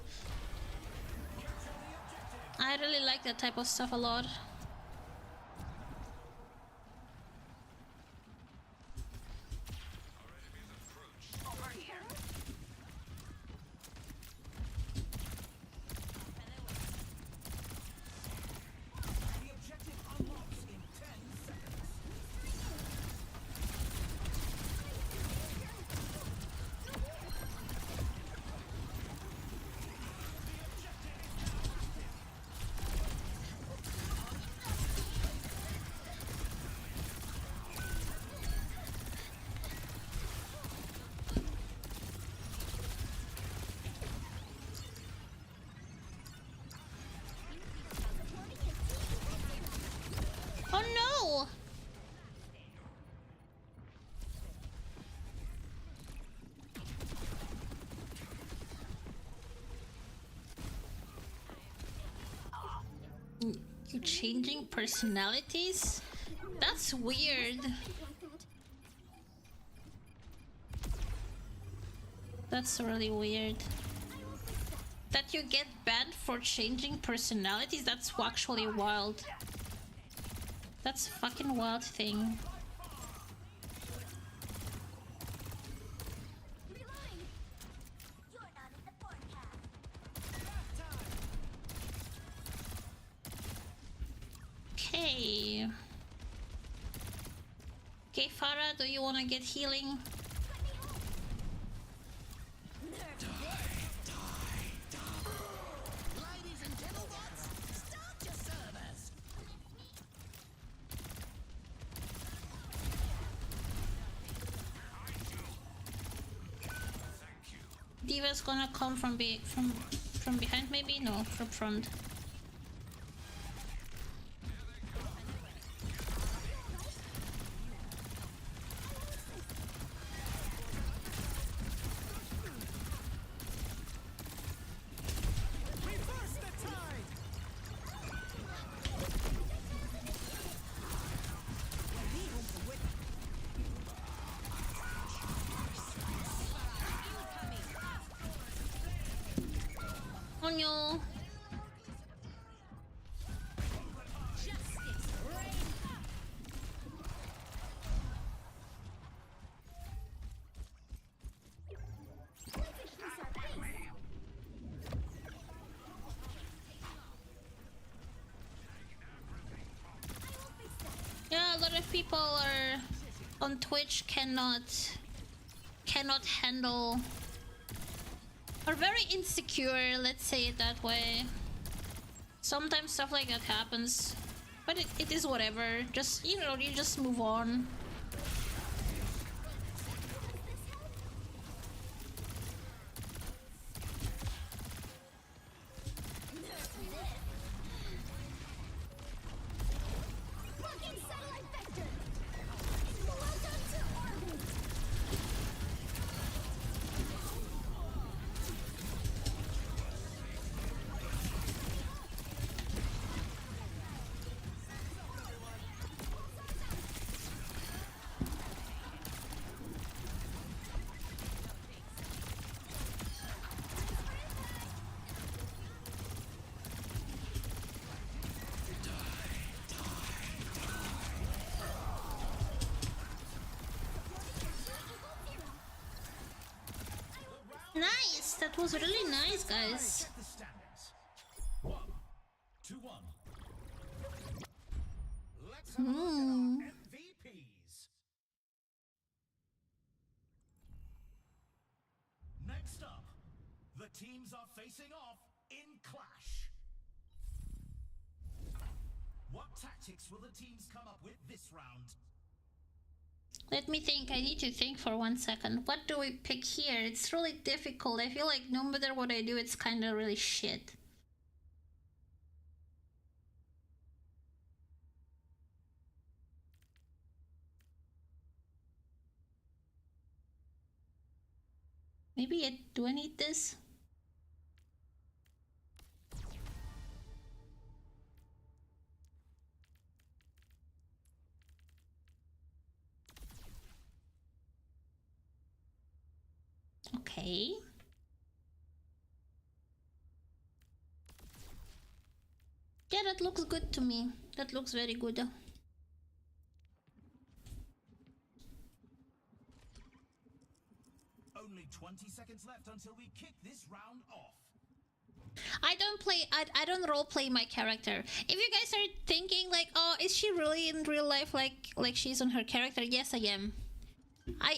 I really like that type of stuff a lot. You changing personalities? That's weird. Think like that. That's really weird. That you get banned for changing personalities? That's actually wild. That's a fucking wild thing. Reloading. You're not in the forecast. Okay. Okay, Farah, do you want to get healing? Diva's gonna come from behind, maybe? No, from front. Oh no. Yeah, a lot of people are on Twitch cannot handle, are very insecure, let's say it that way. Sometimes stuff like that happens, but it is whatever. Just, you know, you just move on. Nice! That was really nice, guys. Check the standings. 1-1. Let's have a look at our MVPs. Next up, the teams are facing off in clash. What tactics will the teams come up with this round? Let me think. I need to think for 1 second. What do we pick here? It's really difficult. I feel like no matter what I do, it's kind of really shit. Maybe do I need this? Okay. Yeah, that looks good to me. That looks very good. Only 20 seconds left until we kick this round off. I don't role play my character. If you guys are thinking like, oh, is she really in real life like she's on her character? Yes, I am. I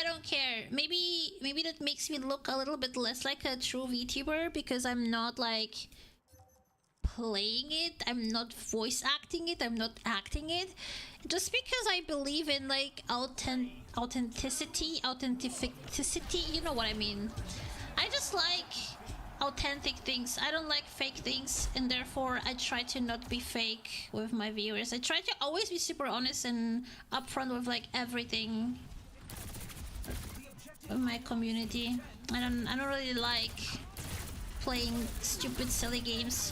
don't care. Maybe that makes me look a little bit less like a true VTuber because I'm not like playing it. I'm not voice acting it. I'm not acting it. Just because I believe in like authenticity. You know what I mean. I just like authentic things. I don't like fake things, and therefore I try to not be fake with my viewers. I try to always be super honest and upfront with like everything with my community. I don't really like playing stupid silly games.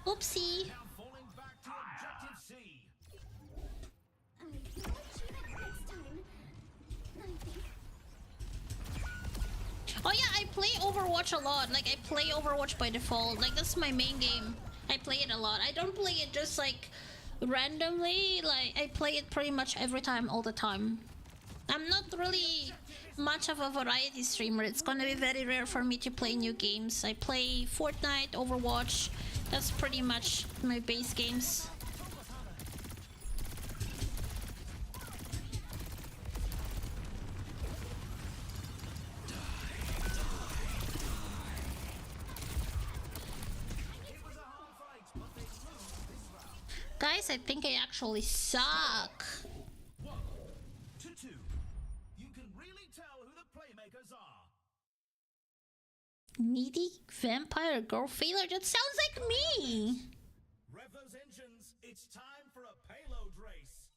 Oopsie. Now falling back to objective C. You'll achieve it next time. I think. Oh yeah, I play Overwatch a lot. Like, I play Overwatch by default. Like, that's my main game. I play it a lot. I don't play it just like randomly. Like, I play it pretty much every time, all the time. I'm not really much of a variety streamer. It's gonna be very rare for me to play new games. I play Fortnite, Overwatch. That's pretty much my base games. Guys, I think I actually suck. 1-2. You can really tell who the playmakers are. Needy vampire girl failure? That sounds like me! Rev those engines. It's time for a payload race.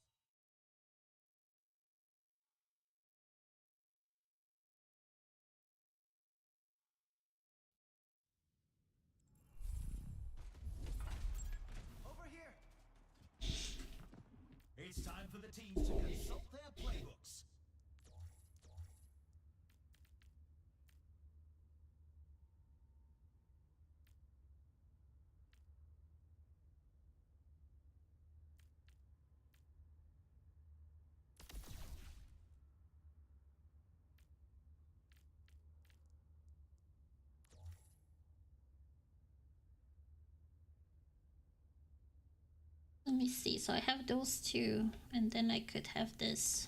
Over here. It's time for the teams to consult their playbooks. Let me see. So I have those two, and then I could have this.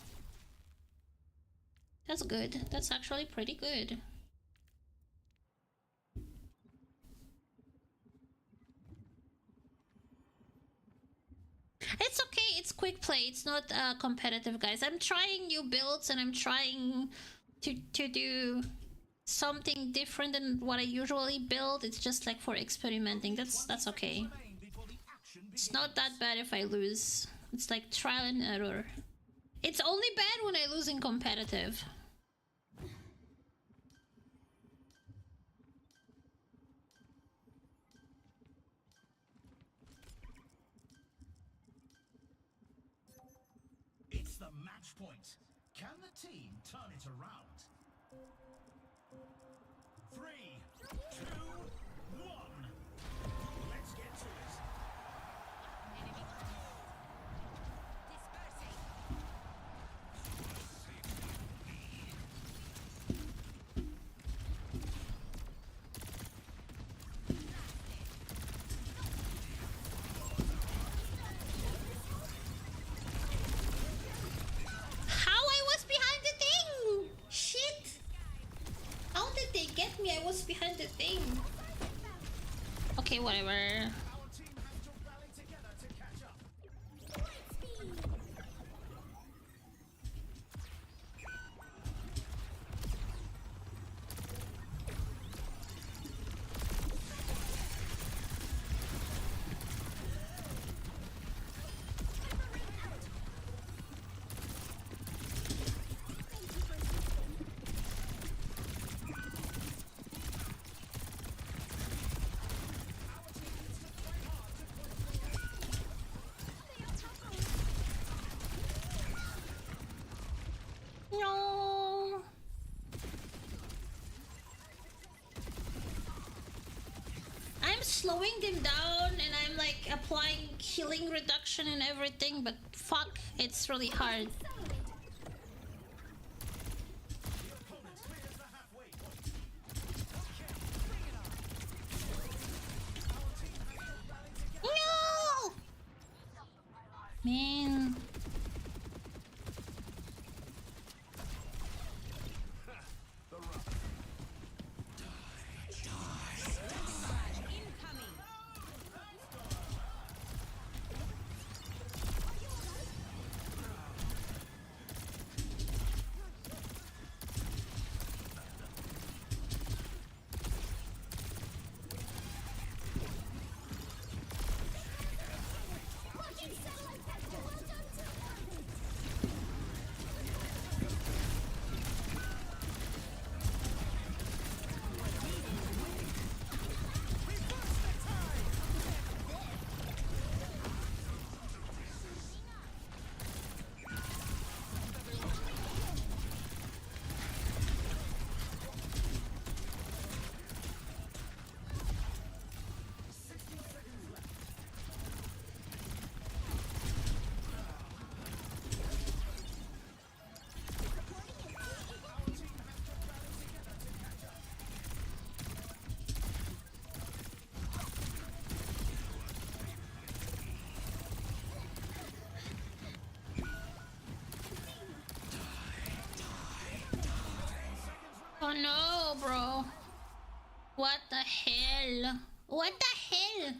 That's good. That's actually pretty good. It's okay. It's quick play. It's not competitive, guys. I'm trying new builds, and I'm trying to do something different than what I usually build. It's just like for experimenting. That's okay. It's not that bad if I lose. It's like trial and error. It's only bad when I lose in competitive. It's the match point. Can the team turn it around? 3, 2, 1. Let's get to it. How I was behind the thing? Shit! How did they get me? I was behind the thing. Okay, whatever. Our team has to rally together to catch up. No. I'm slowing them down and I'm like applying healing reduction and everything, but fuck, it's really hard. No! Man. no, bro. What the hell? What the hell?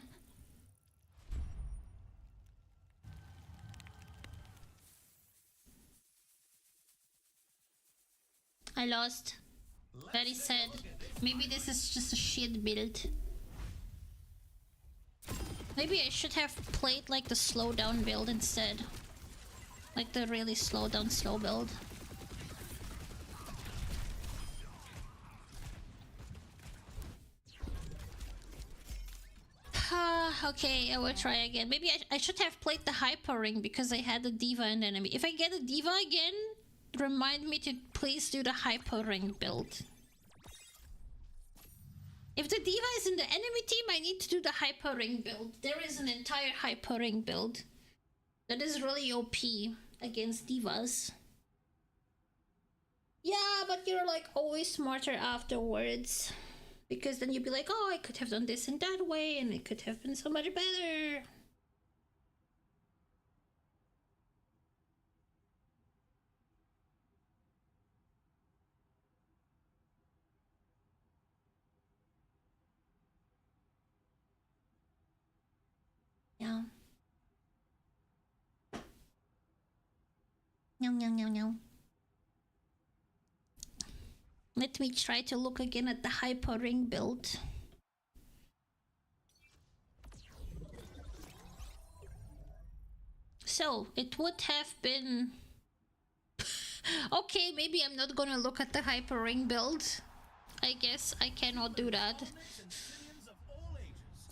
I lost. Very sad. Maybe this is just a shit build. Maybe I should have played like the slow down build instead. Like the really slow down slow build. Okay, I will try again. Maybe I should have played the hyper ring because I had a diva and enemy. If I get a diva again, remind me to please do the hyper ring build. If the diva is in the enemy team, I need to do the hyper ring build. There is an entire hyper ring build that is really OP against divas. Yeah, but you're like always smarter afterwards. Because then you'd be like, oh, I could have done this in that way and it could have been so much better. Yeah. No. Let me try to look again at the hyper ring build. So, it would have been... Okay, maybe I'm not gonna look at the hyper ring build. I guess I cannot do that.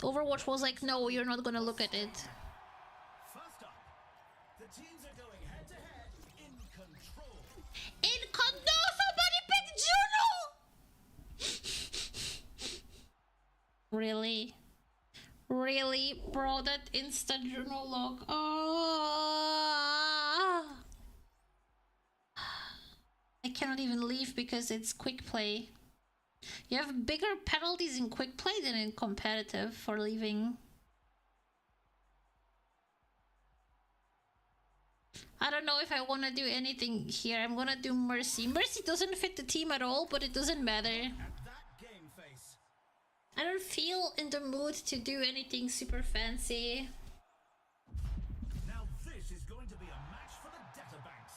Overwatch was like, no, you're not gonna look at it. First up, the teams are going head to head in control. No, somebody picked Juno! Really? Really? Bro, that instant Juno lock. Oh. I cannot even leave because it's quick play. You have bigger penalties in quick play than in competitive for leaving. I don't know if I want to do anything here. I'm gonna do Mercy. Mercy doesn't fit the team at all, but it doesn't matter. At that game face. I don't feel in the mood to do anything super fancy. Now this is going to be a match for the data banks.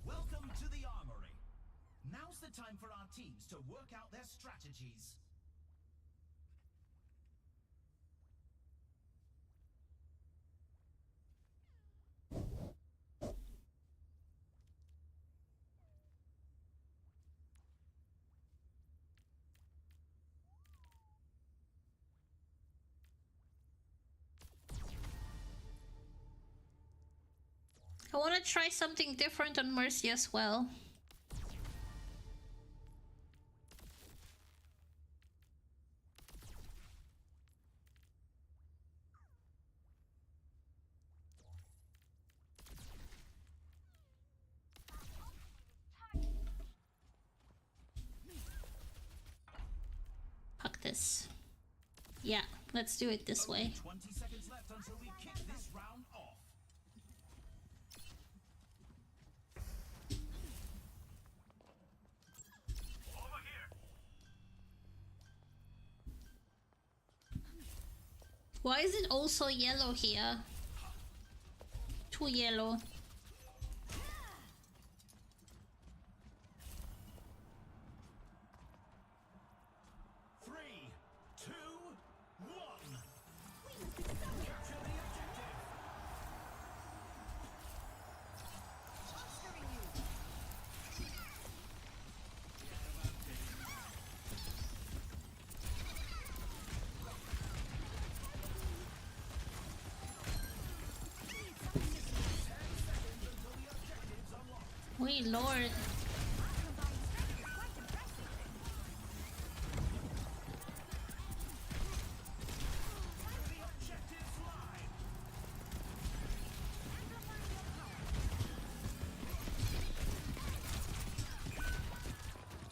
Welcome to the armory. Now's the time for our teams to work out their strategies. I want to try something different on Mercy as well. Fuck this. Yeah, let's do it this way. 20 seconds left until we kick this round off. Over here. Why is it also yellow here? Too yellow. Three, two, one. Capture the objective. Wait, Lord.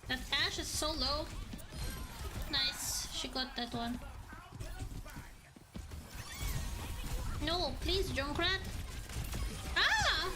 That Ash is so low. Nice, she got that one. No, please, Junkrat. Ah!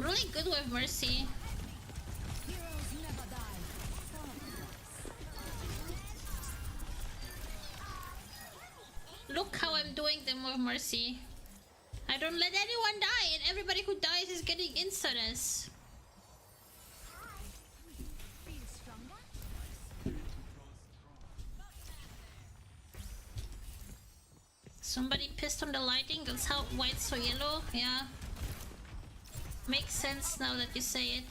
really good with Mercy. Look how I'm doing them with Mercy. I don't let anyone die, and everybody who dies is getting insta-deaths. Somebody pissed on the lighting, that's how white's so yellow, yeah. Makes sense now that you say it.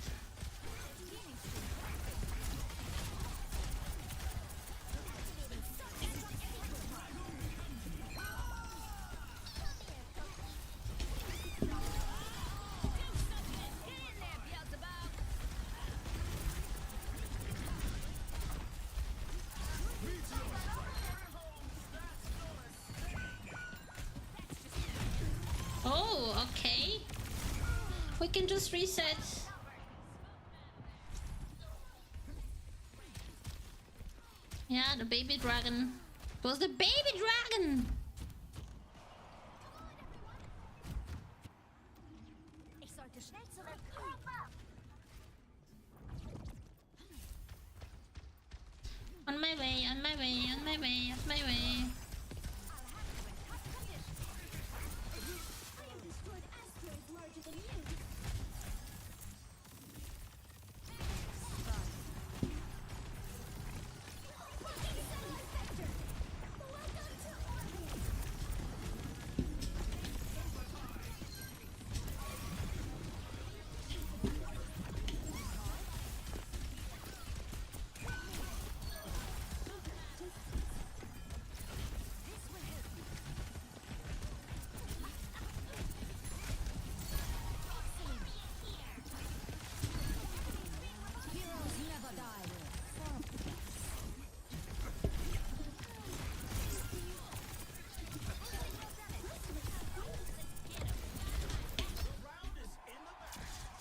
Oh, okay. We can just reset. Yeah, the baby dragon. It was the baby dragon! Ich sollte schnell zurück. Wup-wup. On my way, on my way, on my way, on my way. I have destroyed asteroids larger than you.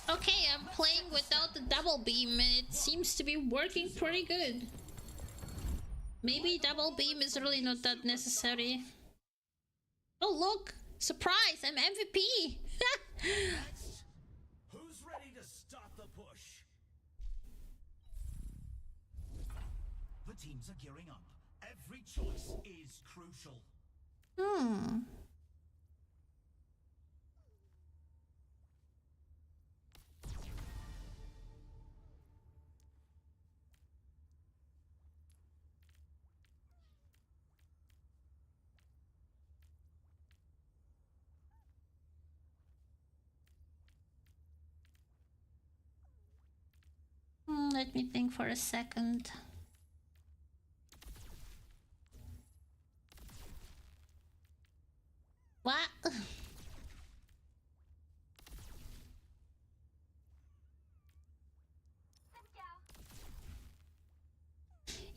Okay, I'm playing without the double beam and it seems to be working pretty good. Maybe double beam is really not that necessary. Oh look! Surprise! I'm MVP! Who's ready to start the push? The teams are gearing up. Every choice is crucial. Hmm. Let me think for a second. What?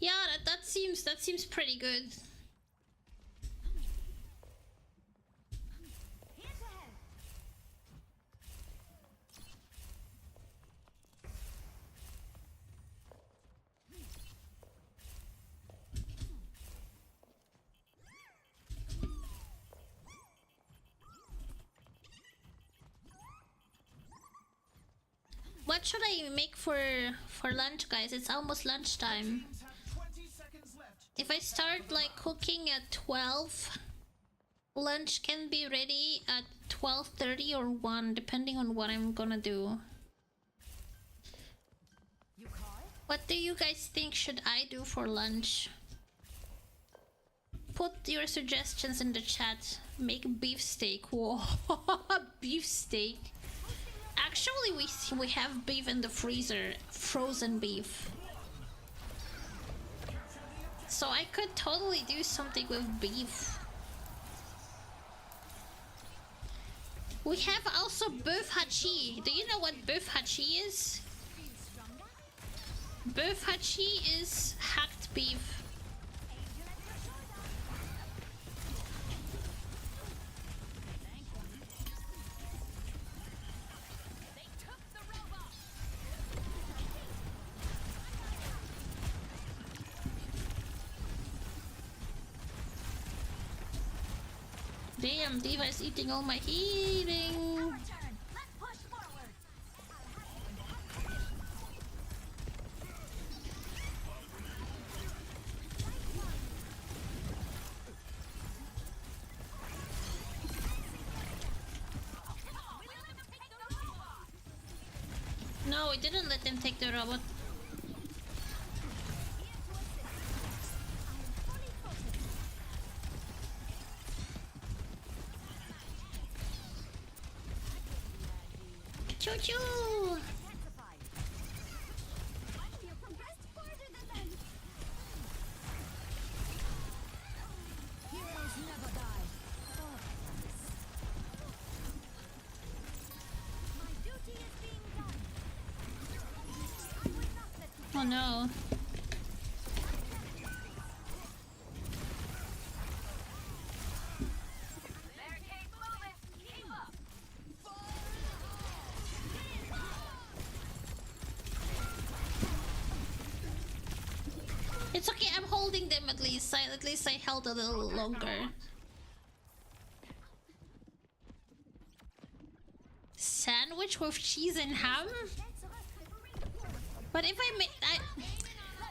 Yeah, that seems pretty good. What should I make for lunch, guys? It's almost lunchtime. Teams have 20 seconds left. If I start like cooking at 12, lunch can be ready at 12:30 or 1, depending on what I'm gonna do. What do you guys think should I do for lunch? Put your suggestions in the chat. Make beefsteak. Whoa, beefsteak. Actually, we have beef in the freezer, frozen beef. So I could totally do something with beef. We have also bœuf hachi. Do you know what bœuf hachi is? Bœuf hachi is hacked beef. Damn, Diva is eating all my healing. Turn. Let's push forward. No, it didn't let them take the robot. Choo choo! You progressed farther than them. Heroes never die. My duty is being done. I will not let you Oh no. Barricade movement. Keep up. It's okay, I'm holding them at least. At least I held a little longer. Sandwich with cheese and ham? But if I make...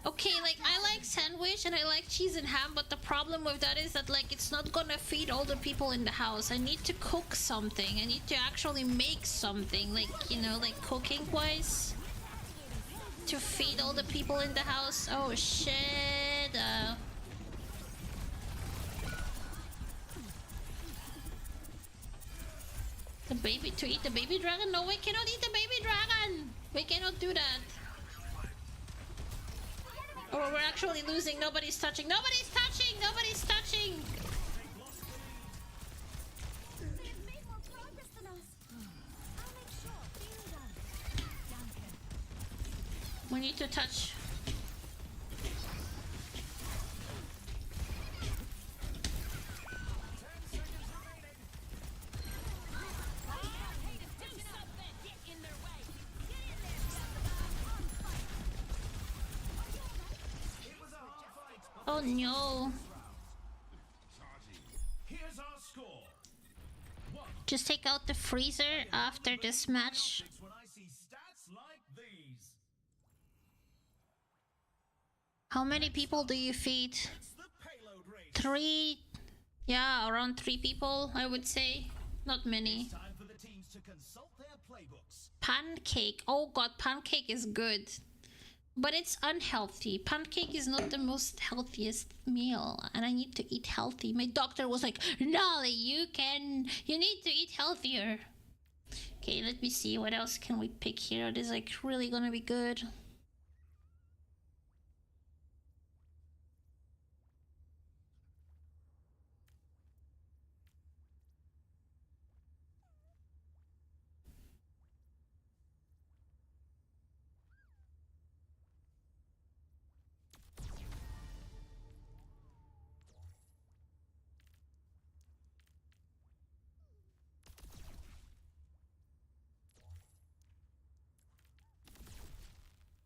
Okay, like, I like sandwich and I like cheese and ham, but the problem with that is that, like, it's not gonna feed all the people in the house. I need to cook something. I need to actually make something, like, you know, like, cooking-wise. To feed all the people in the house. Oh, shit. The baby... To eat the baby dragon? No, we cannot eat the baby dragon! We cannot do that. Oh, we're actually losing. Nobody's touching. Nobody's touching! Nobody's touching! They have made more progress than us. I'll make sure. Being done. We need to touch. Oh no. Here's our score. Just take out the freezer after this match. When I see stats like these. How many people do you feed? It's the payload race. 3. Yeah, around 3 people, I would say. Not many. Time for the teams to consult their playbooks. Pancake. Oh god, pancake is good. But it's unhealthy. Pancake is not the most healthiest meal. And I need to eat healthy. My doctor was like, Nolly, you need to eat healthier. Okay, let me see. What else can we pick here? This is like really gonna be good.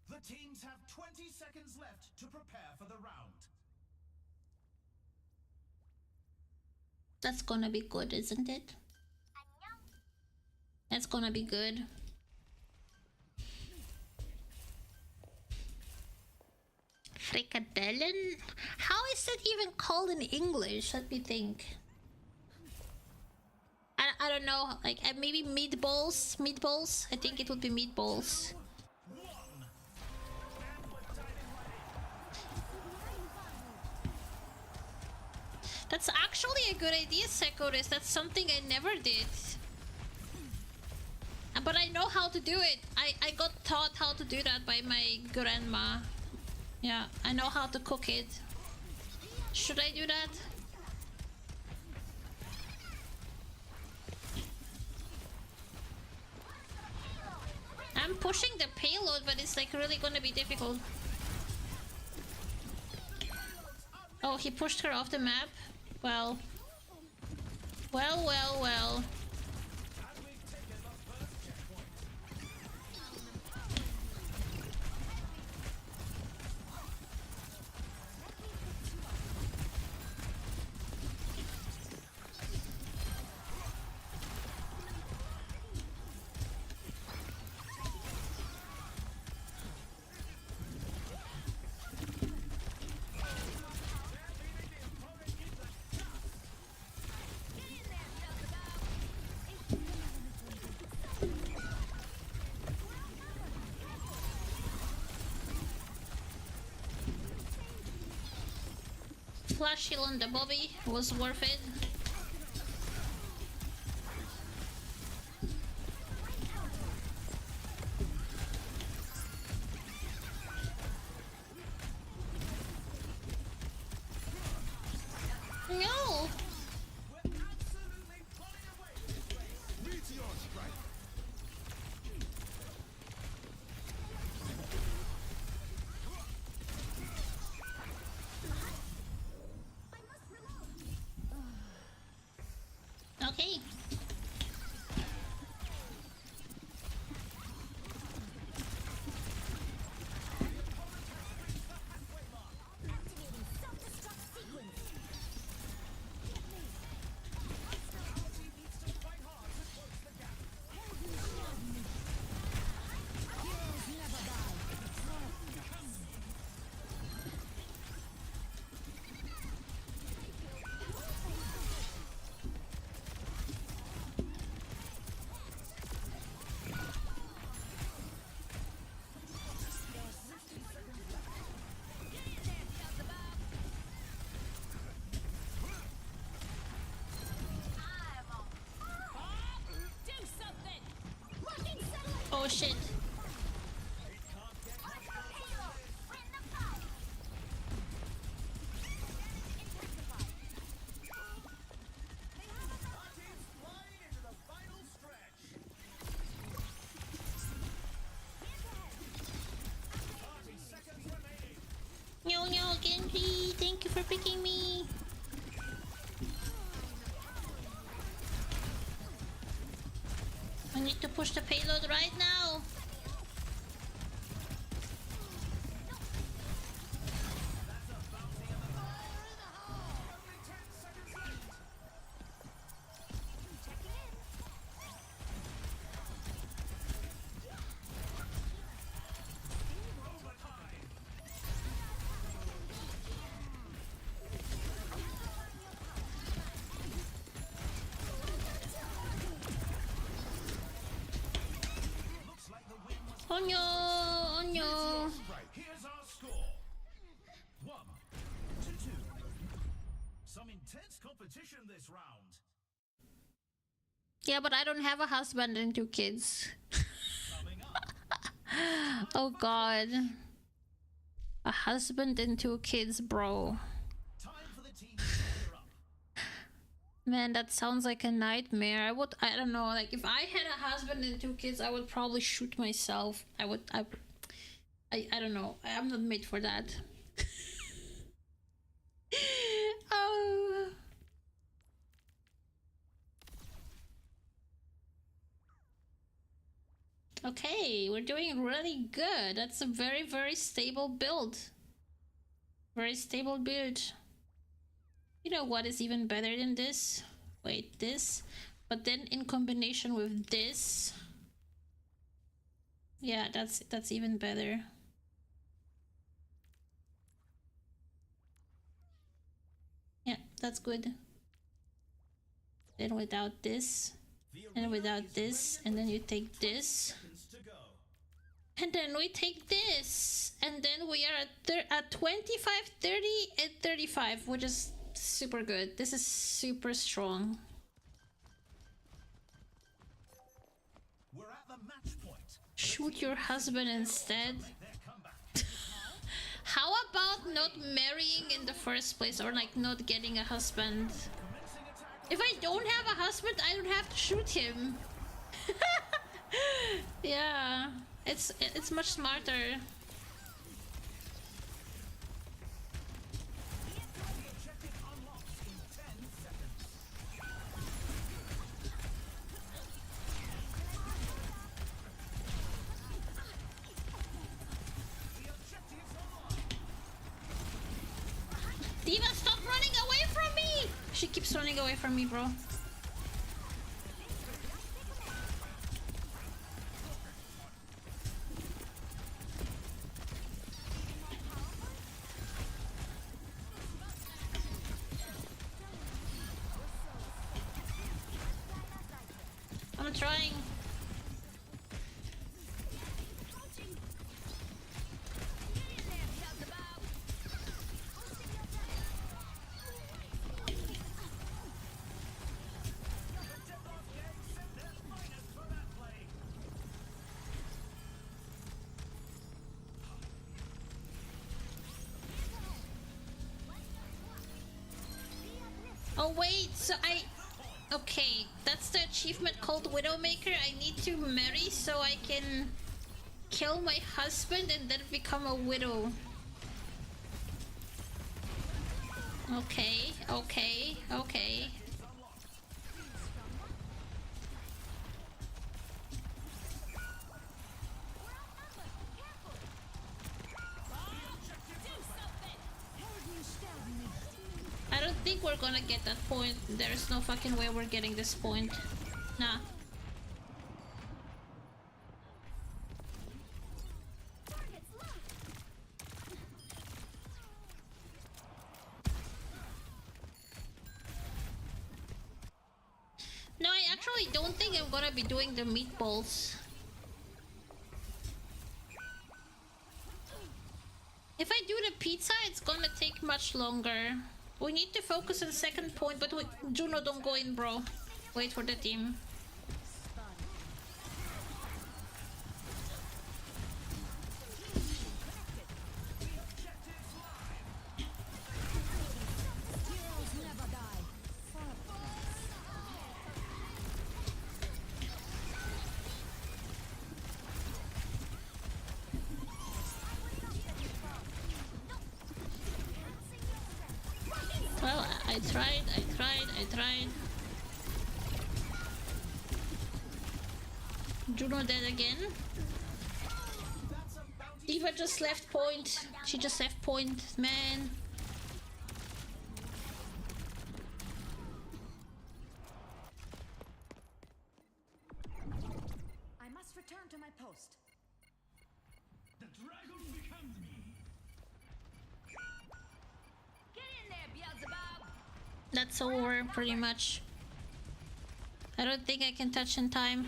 The teams have 20 seconds left to prepare for the round. That's gonna be good, isn't it? That's gonna be good. Frikadellen? How is that even called in English? Let me think. I don't know. Like maybe meatballs? Meatballs? I think it would be meatballs. That's actually a good idea, Sekoris. That's something I never did. But I know how to do it. I got taught how to do that by my grandma. Yeah, I know how to cook it. Should I do that? I'm pushing the payload, but it's like really gonna be difficult. Oh, he pushed her off the map? Well. Well, well, well. Flash heal on the Bobby was worth it. No! Okay. Activating self-destruct sequence. Oh shit. No, no, Genji, thank you for picking me. I need to push the payload right now. Oh no, oh no. Here's our score. 1-2. Some intense competition this round. Yeah, but I don't have a husband and 2 kids. Coming up. Oh god. A husband and 2 kids, bro. Time for the team to gear up. Man, that sounds like a nightmare. I don't know, like if I had a husband and 2 kids, I would probably shoot myself. I don't know. I'm not made for that. Oh. Okay, we're doing really good. That's a very, very stable build. Very stable build. You know what is even better than this? Wait, this. But then in combination with this. Yeah, that's even better. Yeah, that's good. Then without this. And without this. And then you take this. Seconds to go. And then we take this. And then we are at 25, 30, and 35, which is super good. This is super strong. We're at the match point. Shoot your husband instead. Their comeback. How about not marrying in the first place, or like not getting a husband? If I don't have a husband, I don't have to shoot him. Yeah, it's much smarter. Diva, stop running away from me! She keeps running away from me, bro. I'm trying. Oh wait, so okay, that's the achievement called Widowmaker. I need to marry so I can kill my husband and then become a widow. Okay, okay, okay. I don't think we're gonna get that point. There's no fucking way we're getting this point. Nah. No, I actually don't think I'm gonna be doing the meatballs. If I do the pizza, it's gonna take much longer. We need to focus on second point, but Juno, don't go in, bro. Wait for the team. Well, I tried. Juno dead again. Eva just left point. She just left point, man. I must return to my post. The dragon becomes me. Get in there, Beelzebub! That's over, pretty much. I don't think I can touch in time.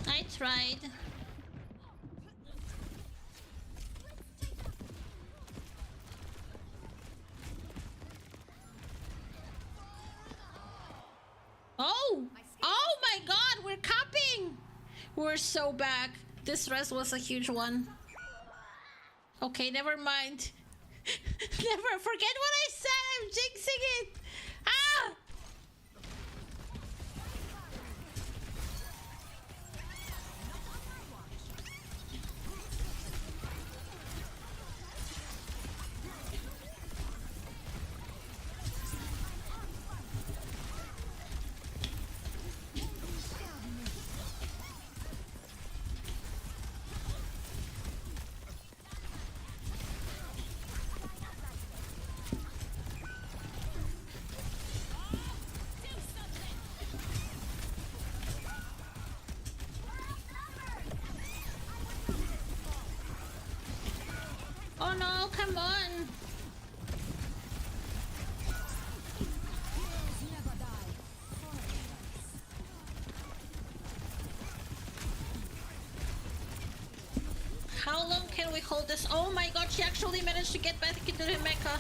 I tried. Oh! Oh my god, we're capping! We're so back. This rest was a huge one. Okay, never mind. Never forget what I said! I'm jinxing it! Ah! Oh no, come on! How long can we hold this? Oh my god, she actually managed to get back into the mecha.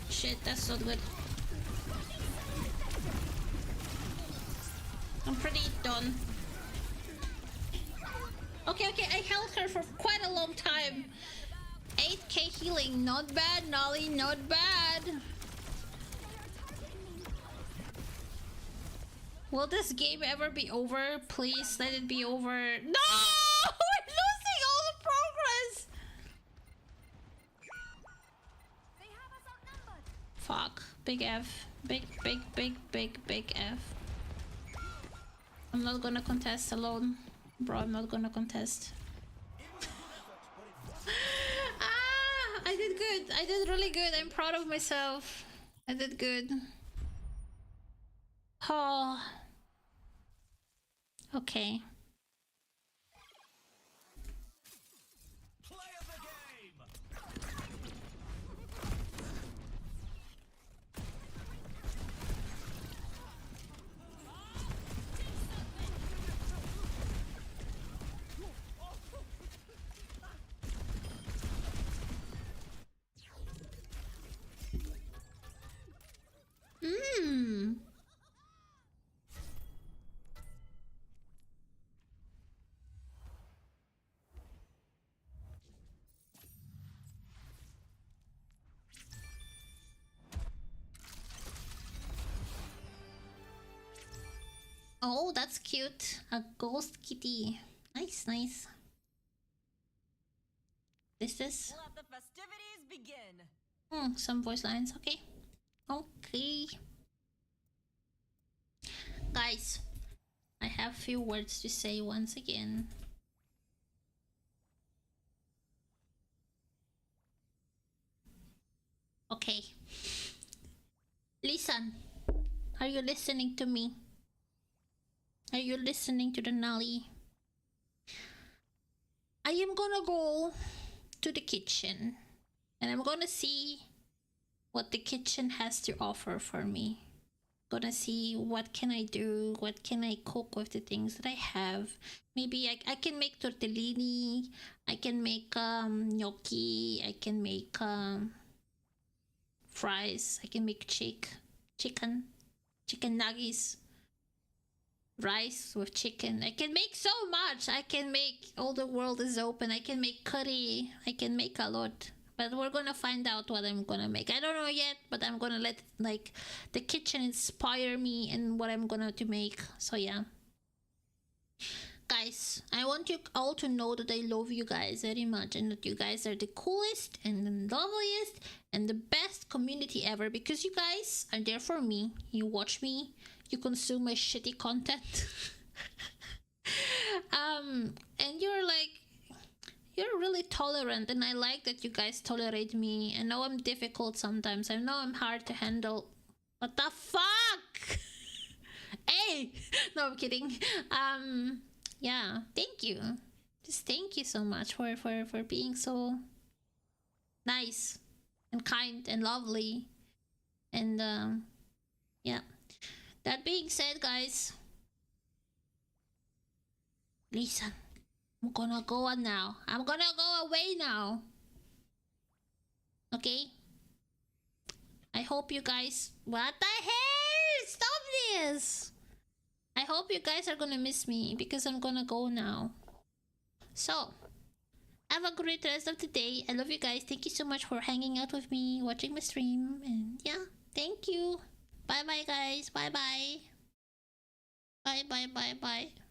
Shit, that's not good. I'm pretty done. Okay, I held her for quite a long time. 8k healing, not bad, Nolly, not bad. Will this game ever be over? Please let it be over. No! We're losing all the progress! They have us outnumbered. Fuck. Big F. Big F. I'm not gonna contest alone. Bro, I'm not gonna contest. Ah! I did good. I did really good. I'm proud of myself. I did good. Oh. Okay. Play of the game. Oh, that's cute. A ghost kitty. Nice, nice. This is Let the festivities begin. some voice lines. Okay. Okay. Guys, I have few words to say once again. Okay. Listen. Are you listening to me? Are you listening to the Nally? I am gonna go to the kitchen and I'm gonna see what the kitchen has to offer for me. Gonna see what can I do, what can I cook with the things that I have. Maybe I can make tortellini, I can make gnocchi, I can make fries, I can make chicken nuggets, rice with chicken. I can make so much. I can make all the world is open. I can make curry. I can make a lot. But we're gonna find out what I'm gonna make. I don't know yet, but I'm gonna let like the kitchen inspire me and what I'm gonna to make. So yeah. Guys, I want you all to know that I love you guys very much and that you guys are the coolest and the loveliest and the best community ever because you guys are there for me. You watch me, you consume my shitty content. And you're really tolerant and I like that you guys tolerate me. I know I'm difficult sometimes. I know I'm hard to handle. What the fuck? Hey! No, I'm kidding. Yeah, thank you. Just thank you so much for being so nice and kind and lovely. And yeah. That being said, guys, listen, I'm gonna go on now. I'm gonna go away now. Okay? I hope you guys... What the hell? Stop this! I hope you guys are gonna miss me because I'm gonna go now. So, have a great rest of the day. I love you guys. Thank you so much for hanging out with me, watching my stream. And yeah, thank you. Bye-bye, guys. Bye-bye. Bye, bye, bye, bye.